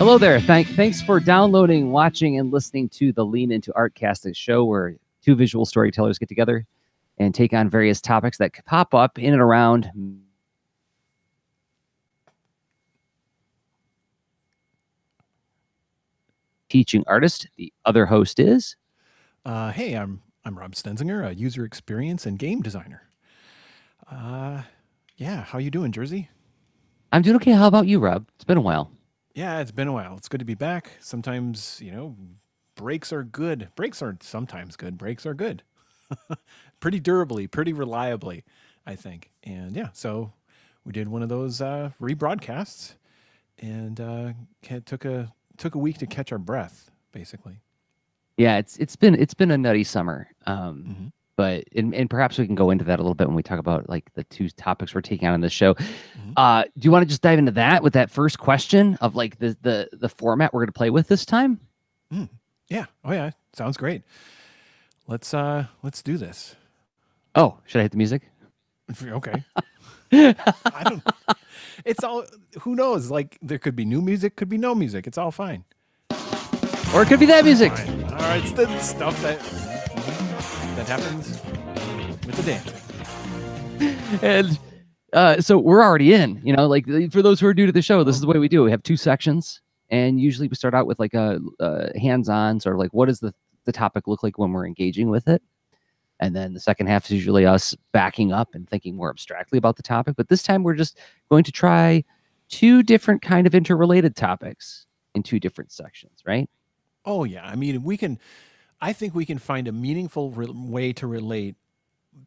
Hello there. Thanks for downloading, watching, and listening to the Lean Into Artcast, a show where two visual storytellers get together and take on various topics that pop up in and around teaching artist. The other host is Hey, I'm Rob Stenzinger, a user experience and game designer. Yeah, how you doing, Jerzy? I'm doing okay. How about you, Rob? It's been a while. Yeah, it's been a while. It's good to be back. Sometimes, breaks are good. Breaks aren't sometimes good. Breaks are good. Pretty durably, pretty reliably, I think. And yeah, so we did one of those rebroadcasts, and took a week to catch our breath, basically. Yeah, it's been a nutty summer. Hmm. But and perhaps we can go into that a little bit when we talk about like the two topics we're taking on in this show. Hmm. Do you want to just dive into that with that first question of like the format we're going to play with this time? Yeah. Oh yeah. Sounds great. Let's do this. Oh, should I hit the music? Okay. I don't. It's all. Who knows? Like there could be new music, could be no music. It's all fine. Or it could be that music. Fine. All right, it's the stuff that happens with the dancing. And so we're already in. Like for those who are new to the show, this is the way we do. We have two sections, and usually we start out with like a hands-on sort of like what does the topic look like when we're engaging with it. And then the second half is usually us backing up and thinking more abstractly about the topic. But this time we're just going to try two different kind of interrelated topics in two different sections, right? Oh yeah, I mean I think we can find a meaningful way to relate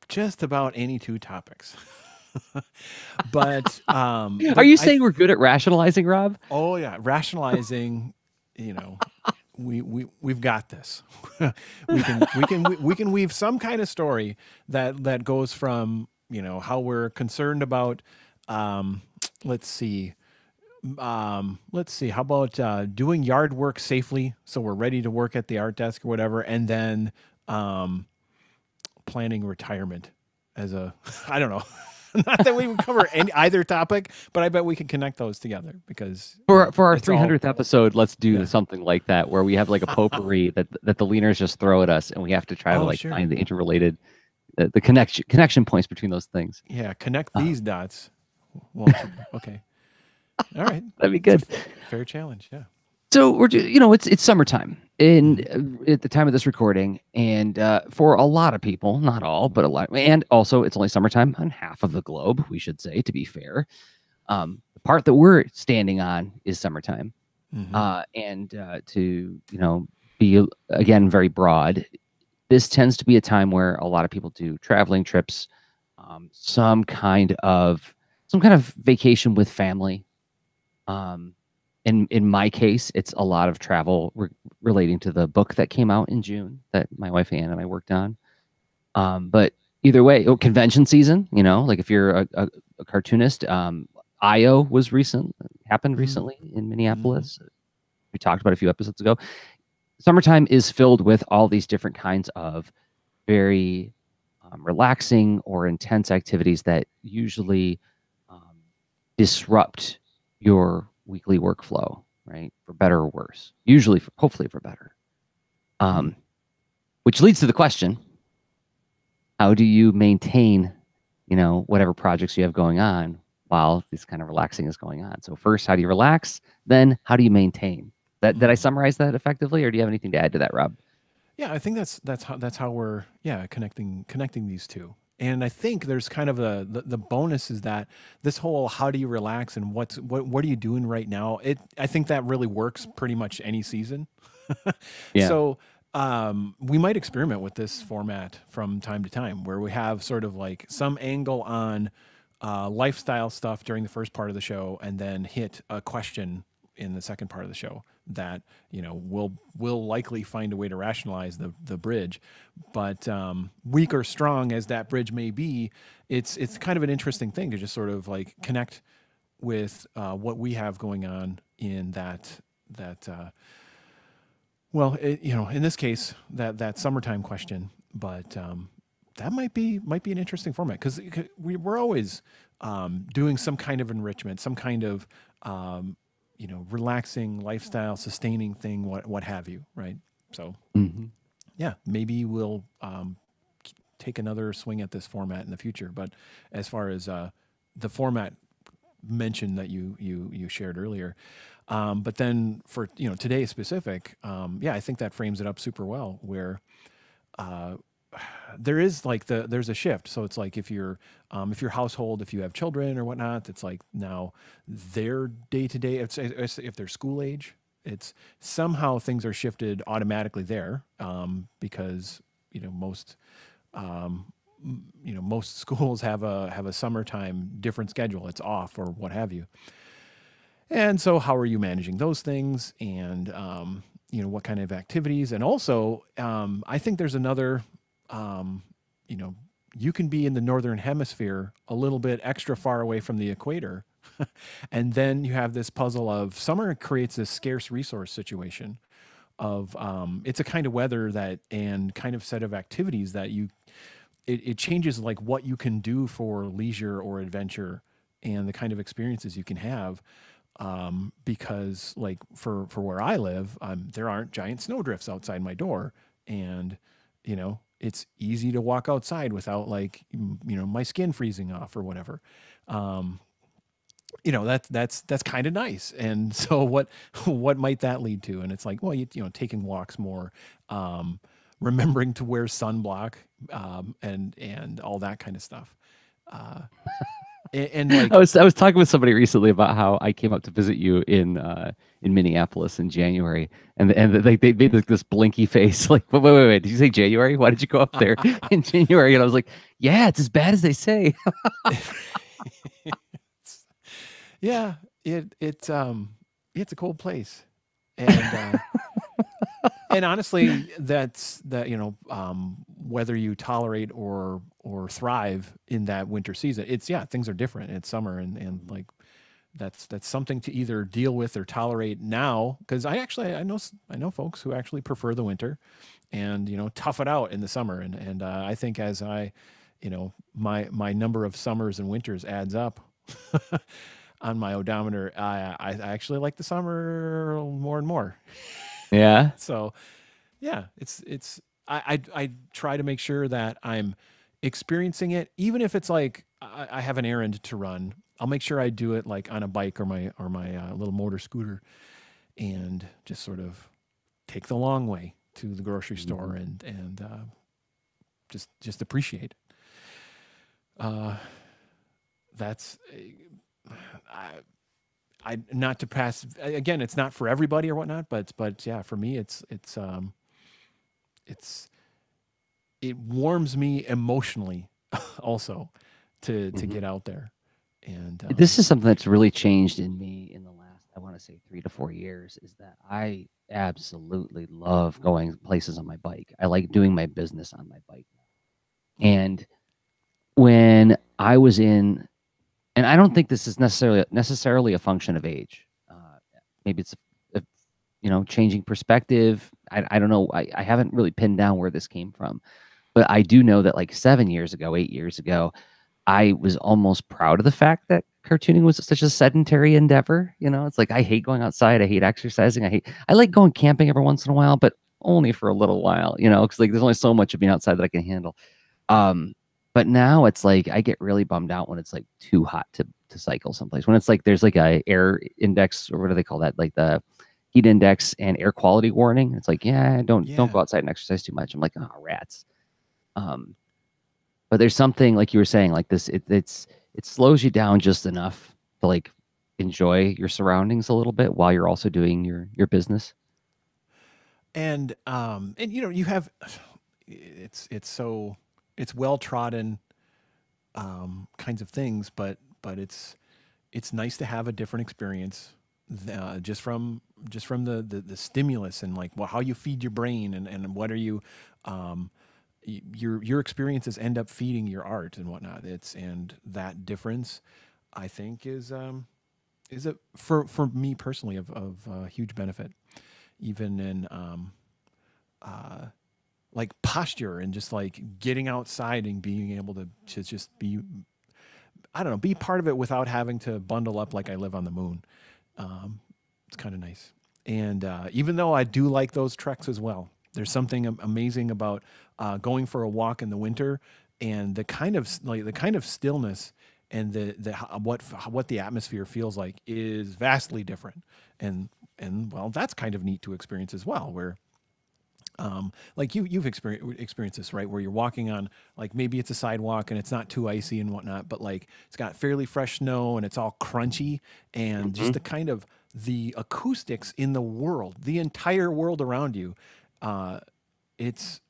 just about any two topics. But Are you saying we're good at rationalizing, Rob? oh yeah, rationalizing. We've got this. we can weave some kind of story that goes from how we're concerned about. Let's see. How about doing yard work safely so we're ready to work at the art desk or whatever, and then planning retirement as a I don't know. Not that we would cover either topic, but I bet we can connect those together because for our 300th episode, let's do something like that where we have like a potpourri that the leaners just throw at us, and we have to try to find the interrelated the connection points between those things. Yeah, connect these dots. Well, okay, all right, that'd be good. Fair challenge, yeah. So we're it's summertime at the time of this recording, and for a lot of people, not all, but a lot, and also it's only summertime on half of the globe, we should say, to be fair. The part that we're standing on is summertime, and to be again very broad, this tends to be a time where a lot of people do traveling trips, some kind of vacation with family. In my case, it's a lot of travel relating to the book that came out in June that my wife Ann and I worked on. But either way, convention season, like if you're a cartoonist, IO happened recently in Minneapolis. We talked about a few episodes ago. Summertime is filled with all these different kinds of very relaxing or intense activities that usually disrupt your weekly workflow, right? For better or worse, usually, hopefully for better. Which leads to the question, how do you maintain, whatever projects you have going on while this kind of relaxing is going on? So first, how do you relax? Then how do you maintain? Did I summarize that effectively, or do you have anything to add to that, Rob? Yeah, I think that's how we're connecting these two. And I think there's kind of the bonus is that this whole how do you relax and what are you doing right now? I think that really works pretty much any season. Yeah. So we might experiment with this format from time to time where we have sort of like some angle on lifestyle stuff during the first part of the show and then hit a question in the second part of the show that we'll likely find a way to rationalize the bridge, but weak or strong as that bridge may be, it's kind of an interesting thing to just sort of like connect with what we have going on in that in this case that summertime question, but that might be an interesting format because we're always doing some kind of enrichment, some kind of relaxing lifestyle, sustaining thing, what have you, right? So Hmm. yeah, maybe we'll take another swing at this format in the future. But as far as the format mentioned that you shared earlier, but then for today specific, yeah, I think that frames it up super well. Where there is like there's a shift. So it's like if your household, if you have children or whatnot, it's like now their day to day. If they're school age, it's somehow things are shifted automatically there because most most schools have a summertime different schedule. It's off or what have you. And so, how are you managing those things? And what kind of activities? And also, I think there's another. Um, you know, you can be in the northern hemisphere a little bit extra far away from the equator, and then you have this puzzle of summer creates this scarce resource situation of it's a kind of weather that and kind of set of activities that it changes like what you can do for leisure or adventure and the kind of experiences you can have because like for where I live, there aren't giant snowdrifts outside my door, and it's easy to walk outside without like my skin freezing off or whatever. Um, that's kind of nice. And so what might that lead to? And it's like, well, taking walks more, um, remembering to wear sunblock, and all that kind of stuff. Uh, and I like, was talking with somebody recently about how I came up to visit you in Minneapolis in January, and they made this blinky face, like, wait, did you say January? Why did you go up there in January? And I was like, yeah, it's as bad as they say. yeah, it's a cold place, and honestly, whether you tolerate or thrive in that winter season, things are different. It's summer, and like that's something to either deal with or tolerate now. Because I know folks who actually prefer the winter, and tough it out in the summer. And I think as my number of summers and winters adds up on my odometer, I actually like the summer more and more. Yeah. So yeah, I try to make sure that I'm experiencing it, even if it's like I have an errand to run. I'll make sure I do it like on a bike or my little motor scooter, and just sort of take the long way to the grocery Mhm. store and just appreciate it. Uh, that's I, I not to pass again. It's not for everybody or whatnot, but yeah, for me, it's it warms me emotionally also to Mhm. get out there and This is something that's really changed in me in the last, I want to say, 3 to 4 years, is that I absolutely love going places on my bike. I like doing my business on my bike. mm, And when I was in, and I don't think this is necessarily a function of age. Maybe it's a changing perspective. I don't know. I haven't really pinned down where this came from, but I do know that like 7 years ago, 8 years ago, I was almost proud of the fact that cartooning was such a sedentary endeavor. It's like I hate going outside. I hate exercising. I like going camping every once in a while, but only for a little while, because like there's only so much of being outside that I can handle. Um, but now it's like I get really bummed out when it's like too hot to cycle someplace. When it's like there's like a air index, or what do they call that? Like the heat index and air quality warning. It's like, yeah, don't yeah. go outside and exercise too much. I'm like, oh, rats. Um, but there's something like you were saying, like this, it slows you down just enough to like enjoy your surroundings a little bit while you're also doing your business. And you have it's well trodden kinds of things, but it's nice to have a different experience just from the stimulus and like how you feed your brain and what are you um, your experiences end up feeding your art and whatnot. And that difference, I think, is a for me personally of huge benefit, even in uh, like posture and just like getting outside and being able to just be, I don't know, be part of it without having to bundle up like I live on the moon. It's kind of nice. And even though I do like those treks as well, there's something amazing about going for a walk in the winter and the kind of stillness and what the atmosphere feels like is vastly different. And well, that's kind of neat to experience as well, where like you've experienced this, right? Where you're walking on, like, maybe it's a sidewalk and it's not too icy and whatnot, but like it's got fairly fresh snow and it's all crunchy, and just Mhm. the kind of the acoustics in the world, the entire world around you, uh, it's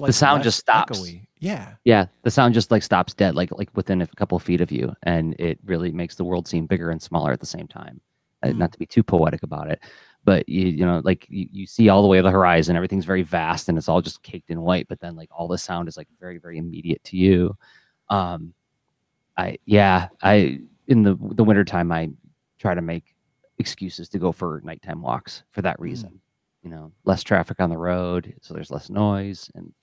The like sound just less stops. echoey. Yeah. Yeah, the sound just like stops dead, like within a couple of feet of you, and it really makes the world seem bigger and smaller at the same time. Mm. Not to be too poetic about it, but you know, like you see all the way to the horizon, everything's very vast, and it's all just caked in white. But then like all the sound is like very very immediate to you. Um, I in the wintertime I try to make excuses to go for nighttime walks for that Mm. reason. You know, less traffic on the road, so there's less noise, and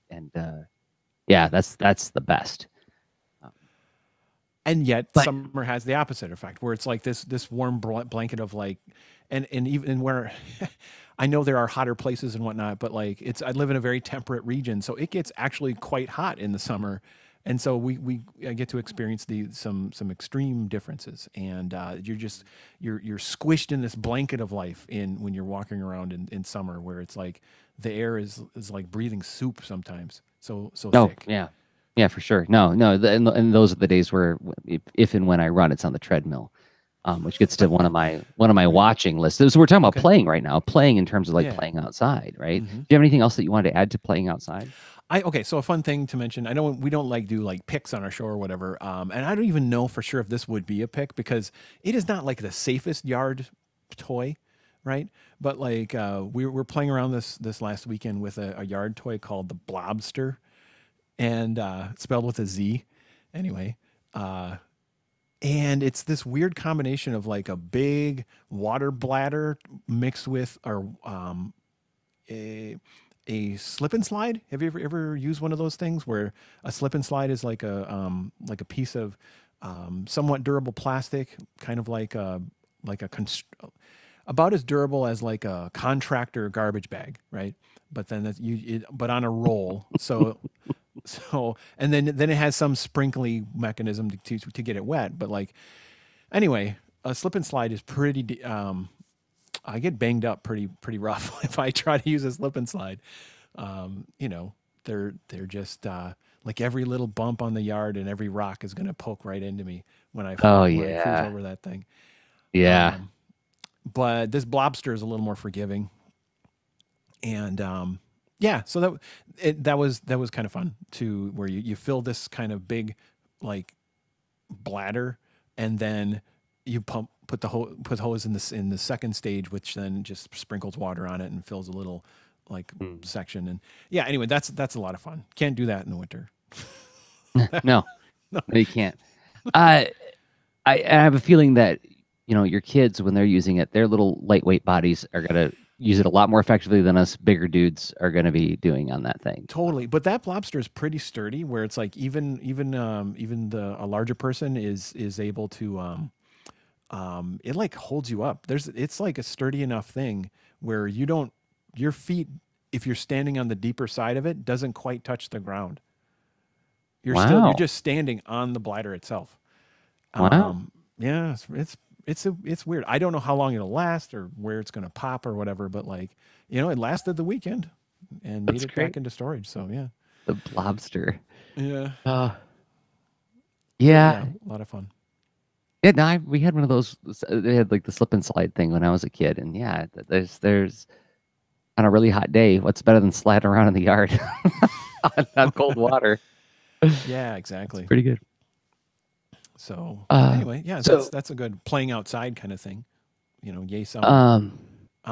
yeah, that's the best. Um, And yet but summer has the opposite effect, where it's like this warm blanket of like, and even where I know there are hotter places and whatnot, but like I live in a very temperate region, so it gets actually quite hot in the summer, and so we I get to experience some extreme differences, and you're squished in this blanket of life in when you're walking around in summer, where it's like the air is like breathing soup sometimes, so no, thick. yeah, yeah, for sure. No, no, and those are the days where if and when I run, it's on the treadmill, which gets to one of my Right. watching lists. So we're talking about Okay. playing right now, playing in terms of like Yeah. playing outside, right? Do Hmm. you have anything else that you wanted to add to playing outside? Okay, so a fun thing to mention. I know we don't like do like picks on our show or whatever, and I don't even know for sure if this would be a pick because it is not like the safest yard toy, right? But like we're playing around this last weekend with a yard toy called the Blobster, and spelled with a Z, anyway. Uh, and it's this weird combination of like a big water bladder mixed with a a slip and slide. Have you ever used one of those things where a slip and slide is like a piece of somewhat durable plastic, kind of like a about as durable as like a contractor garbage bag, right? But then but on a roll. So and then it has some sprinkly mechanism to get it wet. But like anyway, a slip and slide is I get banged up pretty rough if I try to use a slip and slide. You know, they're just like every little bump on the yard and every rock is going to poke right into me Oh when I cruise yeah, over that thing. yeah. Um, but this Blobster is a little more forgiving, and yeah, so that was kind of fun to where you fill this kind of big like bladder, and then you put the hose in the second stage, which then just sprinkles water on it and fills a little like Mm. section. And yeah, anyway, that's a lot of fun. Can't do that in the winter. No, no, you can't. Uh, I have a feeling that your kids when they're using it, their little lightweight bodies are gonna use it a lot more effectively than us bigger dudes are gonna be doing on that thing. Totally, but that Blobster is pretty sturdy. Where it's like even the a larger person is able to it like holds you up. It's like a sturdy enough thing where you don't your feet, if you're standing on the deeper side of it, doesn't quite touch the ground. You're Wow, just standing on the bladder itself. wow, Yeah, it's weird. I don't know how long it'll last or where it's gonna pop or whatever, but like it lasted the weekend and made that's it back great. into storage. So yeah, The Blobster. yeah, Uh, but yeah, yeah, a lot of fun. yeah. No, we had one of those. They had like the slip and slide thing when I was a kid, and yeah, there's on a really hot day, what's better than sliding around in the yard on cold water? Yeah, It's exactly. pretty good. So Uh, anyway, yeah, so that's a good playing outside kind of thing. Yay summer. um,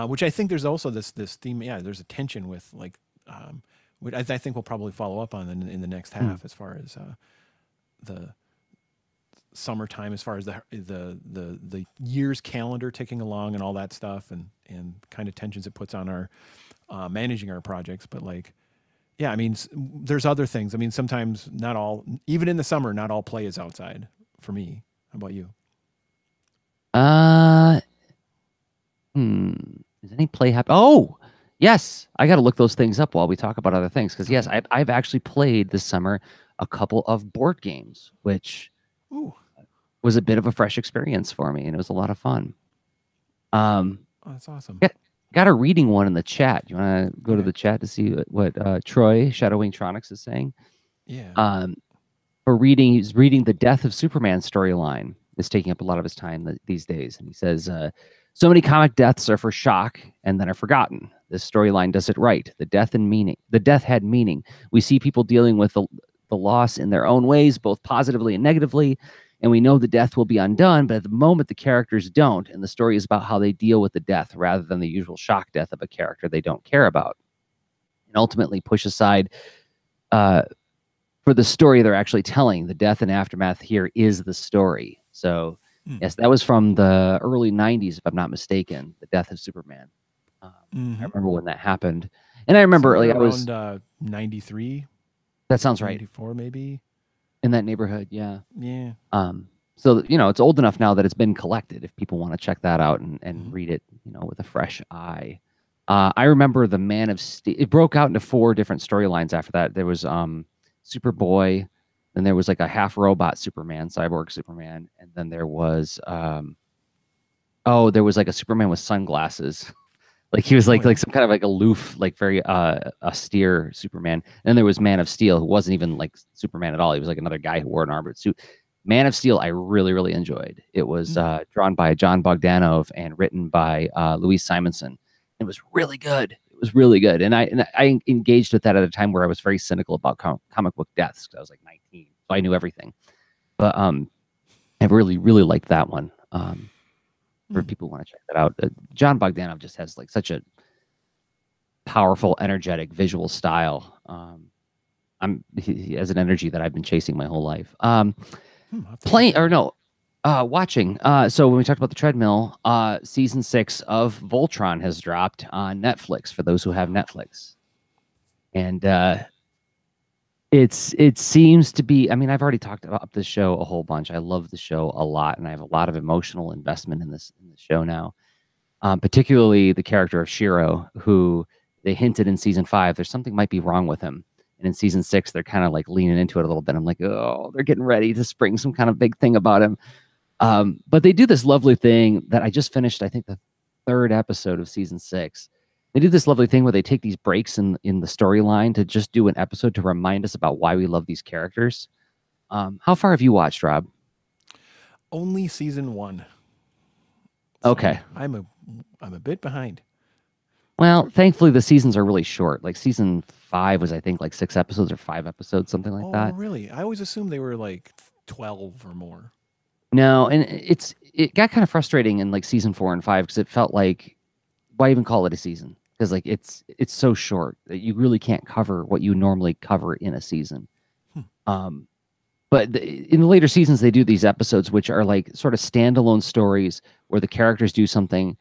Which I think there's also this theme. Yeah, there's a tension with like, which I think we'll probably follow up on in the next hmm. half as far as the summertime, as far as the year's calendar ticking along and all that stuff, and kind of tensions it puts on our managing our projects. But like, yeah, I mean, there's other things. I mean, sometimes not all, even in the summer, not all play is outside for me. How about you? Uh, Did he play Happy? Oh, yes. I got to look those things up while we talk about other things. Because, yes, Okay. I've actually played this summer a couple of board games, which Ooh. was a bit of a fresh experience for me, and it was a lot of fun. Oh, that's awesome. Got a reading one in the chat. You want to go to Okay. the chat to see what Troy Shadow Wing Tronics is saying? Yeah. Um, for reading, he's reading the Death of Superman storyline. Is taking up a lot of his time these days, and he says, "So many comic deaths are for shock and then are forgotten. This storyline does it right. The death had meaning. We see people dealing with the loss in their own ways, both positively and negatively." And we know the death will be undone, but at the moment the characters don't, and the story is about how they deal with the death rather than the usual shock death of a character they don't care about, and ultimately push aside uh, for the story they're actually telling. The death and aftermath here is the story. So, yes, that was from the early 90s, if I'm not mistaken, the death of Superman. I Mm-hmm. remember when that happened. And I remember, Somewhere like, I around was, 93, that sounds right, 94 maybe. in that neighborhood. Yeah. Yeah. So, it's old enough now that it's been collected if people want to check that out and Mm-hmm. read it, with a fresh eye. I remember the Man of Steel. It broke out into four different storylines after that. There was Superboy, then there was like a half robot Superman, cyborg Superman, and then there was there was like a Superman with sunglasses. Like he was Oh like yeah. some kind of like aloof, like very austere Superman. And then there was Man of Steel, who wasn't even like Superman at all. He was like another guy who wore an armored suit. Man of Steel, I really, really enjoyed. It was Mm. drawn by John Bogdanov and written by Louise Simonson. It was really good. It was really good, and I engaged with that at a time where I was very cynical about comic book deaths because I was like 19, so I knew everything. But I really, really liked that one. For Mm. people who want to check that out, John Bogdanov just has like such a powerful, energetic visual style. He has an energy that I've been chasing my whole life. I'll have to check Playing that or out. no, watching. So when we talked about the treadmill, season 6 of Voltron has dropped on Netflix for those who have Netflix, and it seems to be. I mean, I've already talked about the show a whole bunch. I love the show a lot, and I have a lot of emotional investment in the show now. Particularly the character of Shiro, who they hinted in season 5 there's something might be wrong with him. And in season 6, they're kind of like leaning into it a little bit. I'm like, oh, they're getting ready to spring some kind of big thing about him. But they do this lovely thing that I just finished, I think, the 3rd episode of season 6. They do this lovely thing where they take these breaks in the storyline to just do an episode to remind us about why we love these characters. How far have you watched, Rob? Only season 1. Okay. So I'm a bit behind. Well, thankfully the seasons are really short. Like season 5 was, I think, like 6 episodes or 5 episodes, something like Oh that. really? I always assumed they were like 12 or more. No, and it got kind of frustrating in like season 4 and 5 because it felt like, why even call it a season? Because like it's so short that you really can't cover what you normally cover in a season. Hmm. But in the later seasons, they do these episodes which are like sort of standalone stories where the characters do something,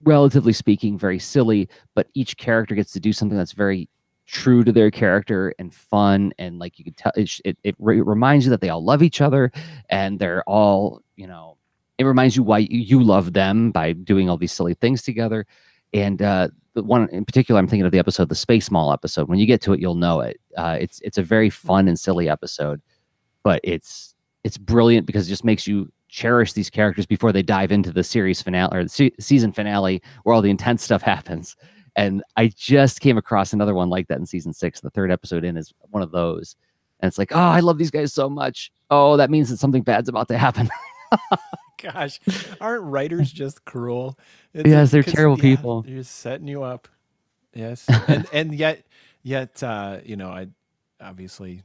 relatively speaking, very silly, but each character gets to do something that's very true to their character and fun. And like you can tell, it reminds you that they all love each other and they're all, it reminds you why you love them by doing all these silly things together. And the one in particular, I'm thinking of the episode, the Space Mall episode. When you get to it, you'll know it. It's a very fun and silly episode, but it's brilliant because it just makes you cherish these characters before they dive into the series finale or the season finale where all the intense stuff happens. And I just came across another one like that in season 6. The 3rd episode in is one of those. And it's like, oh, I love these guys so much. Oh, that means that something bad's about to happen. Gosh, aren't writers just cruel? It's Yes, they're because terrible people. they're just setting you up. Yes, and yet I obviously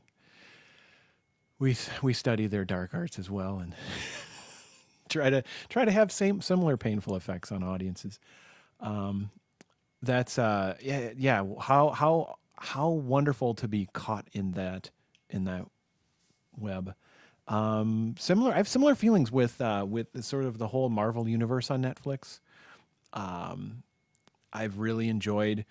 we study their dark arts as well and try to have similar painful effects on audiences. That's yeah. How wonderful to be caught in that web. Similar. I have similar feelings with sort of the whole Marvel universe on Netflix. I've really enjoyed,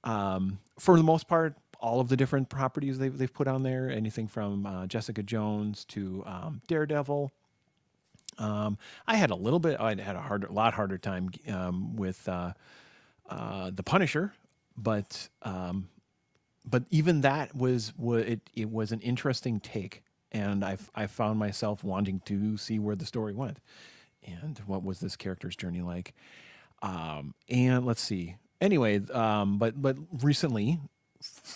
for the most part, all of the different properties they've put on there. Anything from Jessica Jones to Daredevil. I had a lot harder time with the Punisher, but even that it was an interesting take, and I found myself wanting to see where the story went, and what was this character's journey like. And let's see. Anyway, but recently,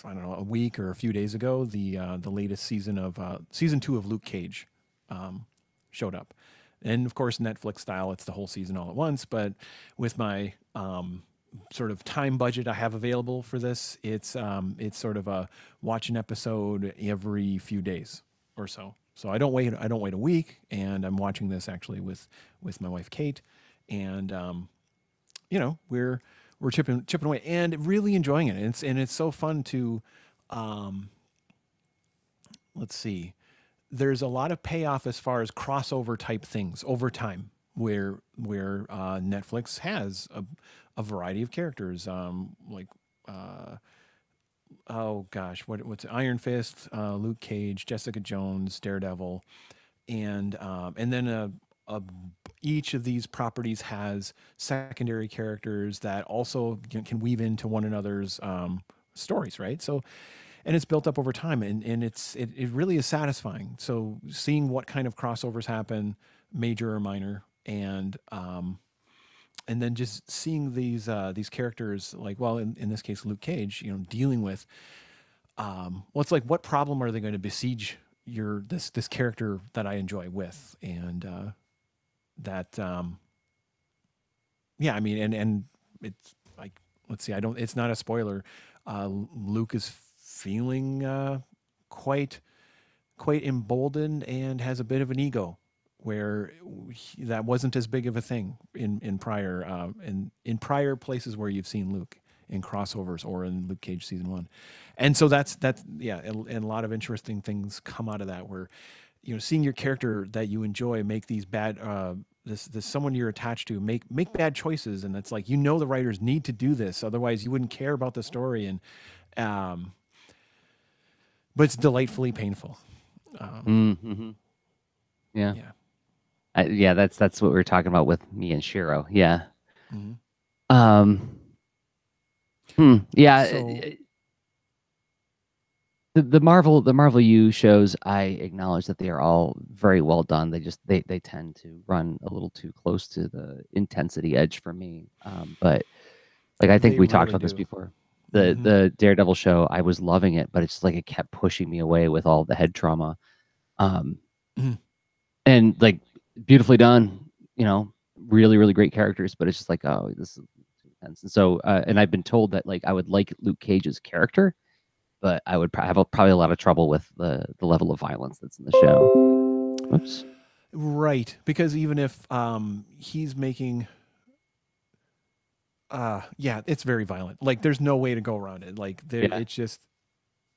I don't know, a week or a few days ago, the latest season of season 2 of Luke Cage showed up, and of course Netflix style, it's the whole season all at once. But with my sort of time budget I have available for this, it's sort of a watch an episode every few days or so. So I don't wait a week, and I'm watching this actually with my wife Kate, and you know, we're chipping away and really enjoying it. And it's so fun to let's see. There's a lot of payoff as far as crossover type things over time, where Netflix has a variety of characters, like oh gosh, what's Iron Fist, Luke Cage, Jessica Jones, Daredevil, and then each of these properties has secondary characters that also can weave into one another's stories, right? So, and it's built up over time, and it really is satisfying. So seeing what kind of crossovers happen, major or minor, and then just seeing these characters, like, well, in this case Luke Cage, you know, dealing with well, it's like, what problem are they going to besiege this character that I enjoy with, and that yeah, I mean, and it's like, let's see, I don't, it's not a spoiler. Luke is feeling quite emboldened and has a bit of an ego, where that wasn't as big of a thing in prior in prior places where you've seen Luke in crossovers or in Luke Cage season 1. And so that's yeah, and a lot of interesting things come out of that, where, you know, seeing your character that you enjoy make these bad this someone you're attached to make bad choices, and it's like, you know, the writers need to do this, otherwise you wouldn't care about the story. And but it's delightfully painful. Mm-hmm. Yeah. Yeah. Yeah, that's what we were talking about with me and Shiro. Yeah. Mm-hmm. Um. Yeah. So The Marvel U shows, I acknowledge that they are all very well done. They tend to run a little too close to the intensity edge for me. But like, I think they we talked really about this do. before. Mm-hmm. The Daredevil show, I was loving it, but it's like it kept pushing me away with all the head trauma. Um, Mm-hmm. and like, beautifully done, you know, really, really great characters, but it's just like, oh, this is too intense. And so, and I've been told that, like, I would like Luke Cage's character, but I would have probably a lot of trouble with the level of violence that's in the show. Oops. Right, because even if he's making yeah, it's very violent. Like, there's no way to go around it. Like, there, Yeah. it's just,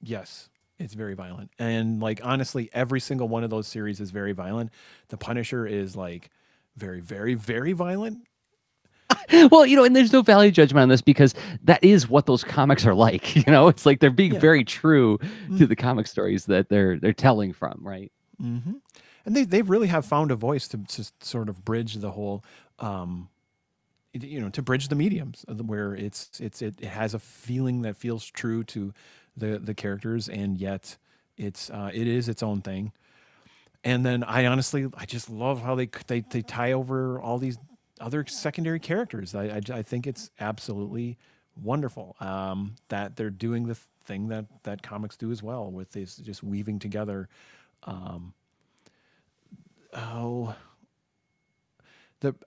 yes, it's very violent. And like, honestly, every single one of those series is very violent. The Punisher is like very, very, very violent. Well, you know, and there's no value judgment on this, because that is what those comics are like. You know, it's like they're being Yeah. very true Mm. to the comic stories that they're telling from, right? Mm-hmm. And they really have found a voice to sort of bridge the whole you know, to bridge the mediums, where it has a feeling that feels true to the characters, and yet it is its own thing. And then I just love how they tie over all these other secondary characters. I think it's absolutely wonderful that they're doing the thing that comics do as well, with this just weaving together. Oh,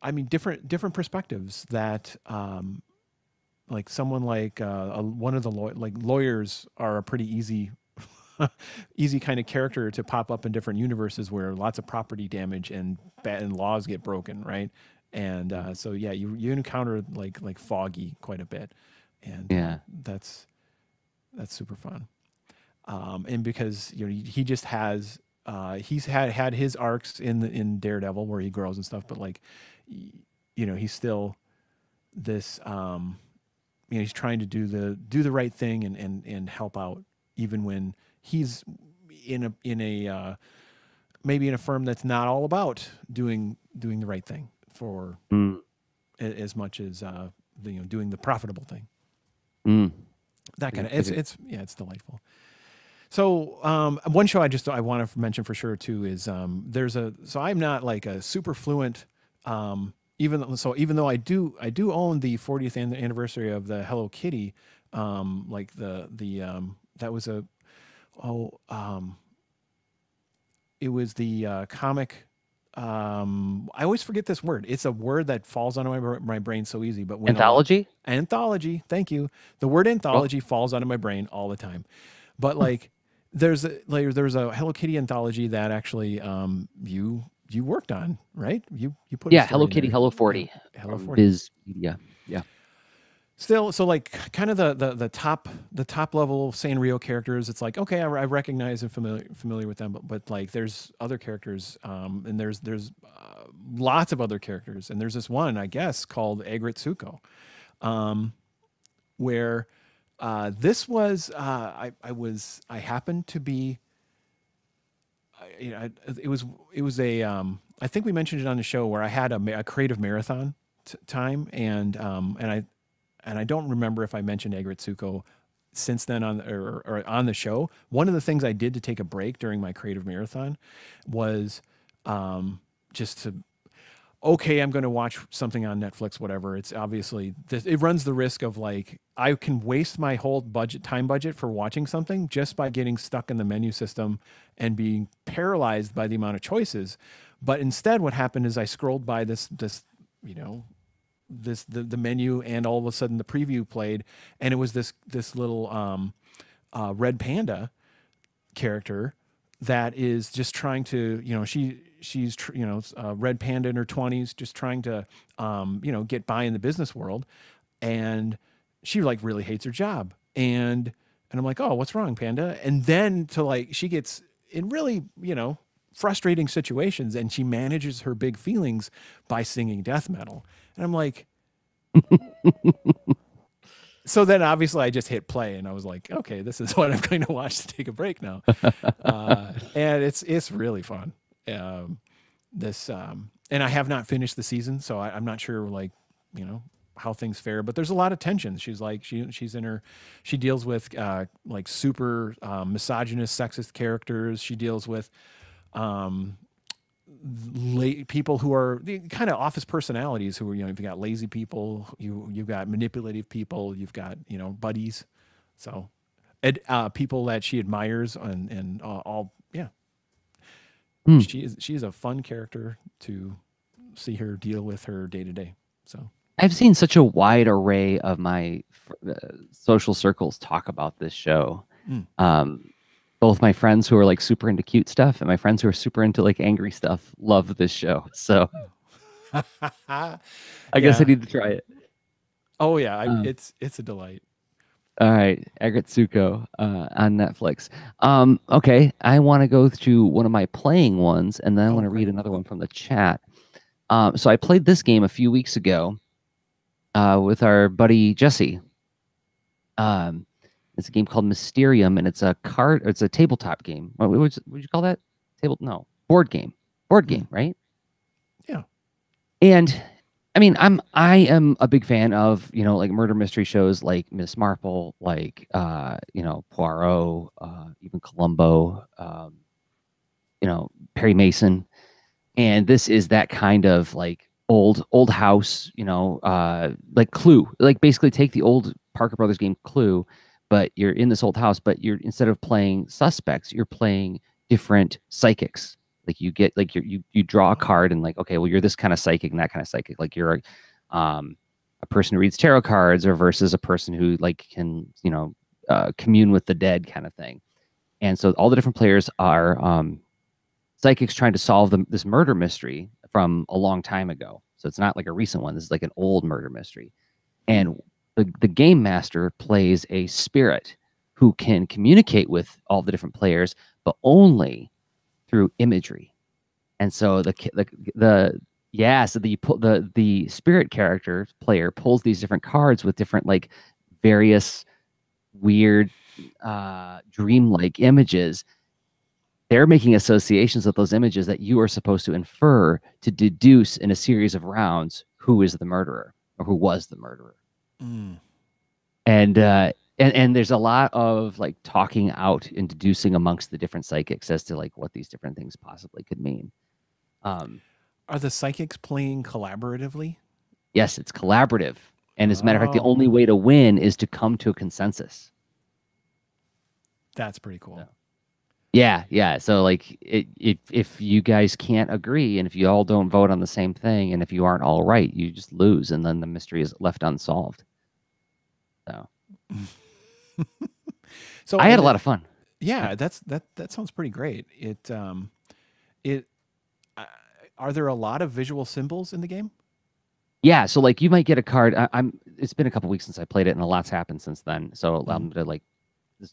I mean, different perspectives that like someone like one of the lawyers are a pretty easy easy kind of character to pop up in different universes, where lots of property damage and laws get broken, right? And so yeah, you encounter like Foggy quite a bit, and Yeah. that's super fun. And because, you know, he just has he's had his arcs in Daredevil where he grows and stuff, but like, you know, he's still this you know, he's trying to do the right thing, and help out, even when he's in a maybe in a firm that's not all about doing the right thing for Mm. as much as doing the profitable thing. Mm. That kind of it's delightful. So one show I want to mention for sure too is so I'm not like a super fluent even though I do own the 40th anniversary of the Hello Kitty, like that was it was the comic. I always forget this word. It's a word that falls out of my brain so easy. But when Anthology? Anthology, thank you. The word anthology falls out of my brain all the time. But like, there's a Hello Kitty anthology that actually you worked on, right? You put a story Hello in Kitty, there. Hello 40. Hello 40. Biz Media. Yeah. Still, so like kind of the top level Sanrio characters, it's like, okay, I recognize and familiar with them, but like there's other characters, and there's lots of other characters, and there's this one, I guess, called Agritsuko, where this was I happened to be it was a I think we mentioned it on the show where I had a creative marathon time, and I don't remember if I mentioned Agritsuko since then or on the show. One of the things I did to take a break during my creative marathon was just to, okay, I'm going to watch something on Netflix, whatever. It's obviously, it runs the risk of like, I can waste my whole time budget for watching something just by getting stuck in the menu system and being paralyzed by the amount of choices. But instead, what happened is I scrolled by the menu, and all of a sudden the preview played, and it was this little red panda character that is just trying to, she's red panda in her 20s, just trying to get by in the business world, and she like really hates her job, and I'm like, oh, what's wrong, Panda? And then she gets in really frustrating situations, and she manages her big feelings by singing death metal. And I'm like, so then obviously I just hit play, and I was like, okay, this is what I'm going to watch to take a break now. And it's really fun. And I have not finished the season, so I'm not sure how things fare, but there's a lot of tension. She's like, she deals with like super misogynist, sexist characters. She deals with people who are the kind of office personalities who are, you've got lazy people, you've got manipulative people, you've got, buddies. So people that she admires and all. Yeah. She is a fun character to see her deal with her day to day. So I've seen such a wide array of my social circles talk about this show. Both my friends who are like super into cute stuff and my friends who are super into like angry stuff love this show. So I guess I need to try it. Oh yeah, it's a delight. All right, Agritsuko on Netflix. Okay, I want to go to one of my playing ones, and then I want to read another one from the chat. So I played this game a few weeks ago with our buddy Jesse. It's a game called Mysterium, and it's a tabletop game. What would you call that? Board game, right? Yeah. And I mean, I am a big fan of like murder mystery shows like Miss Marple, like Poirot, even Columbo, Perry Mason, and this is that kind of like old house, like Clue, like basically take the old Parker Brothers game Clue, but you're in this old house, but instead of playing suspects, you're playing different psychics. Like you get like you draw a card and like, okay, well, you're this kind of psychic and that kind of psychic. Like you're a person who reads tarot cards or versus a person who like can commune with the dead kind of thing. And so all the different players are psychics trying to solve this murder mystery from a long time ago. So it's not like a recent one. This is like an old murder mystery. And the game master plays a spirit who can communicate with all the different players, but only through imagery. And so the spirit player pulls these different cards with different like various weird dreamlike images. They're making associations with those images that you are supposed to infer to deduce in a series of rounds who is the murderer or who was the murderer. Mm. And there's a lot of like talking out and deducing amongst the different psychics as to like what these different things possibly could mean. Um, Are the psychics playing collaboratively? yes, it's collaborative. And as a matter of fact, the Oh, only way to win is to come to a consensus. that's pretty So, cool. yeah, yeah. So like if you guys can't agree and if you all don't vote on the same thing and if you aren't all right, you just lose and then the mystery is left unsolved. So So I had a and lot of fun. Yeah. yeah, that sounds pretty great. It uh, are there a lot of visual symbols in the game? Yeah, so like you might get a card. I'm it's been a couple weeks since I played it and a lot's happened since then. So allow Mm. me to like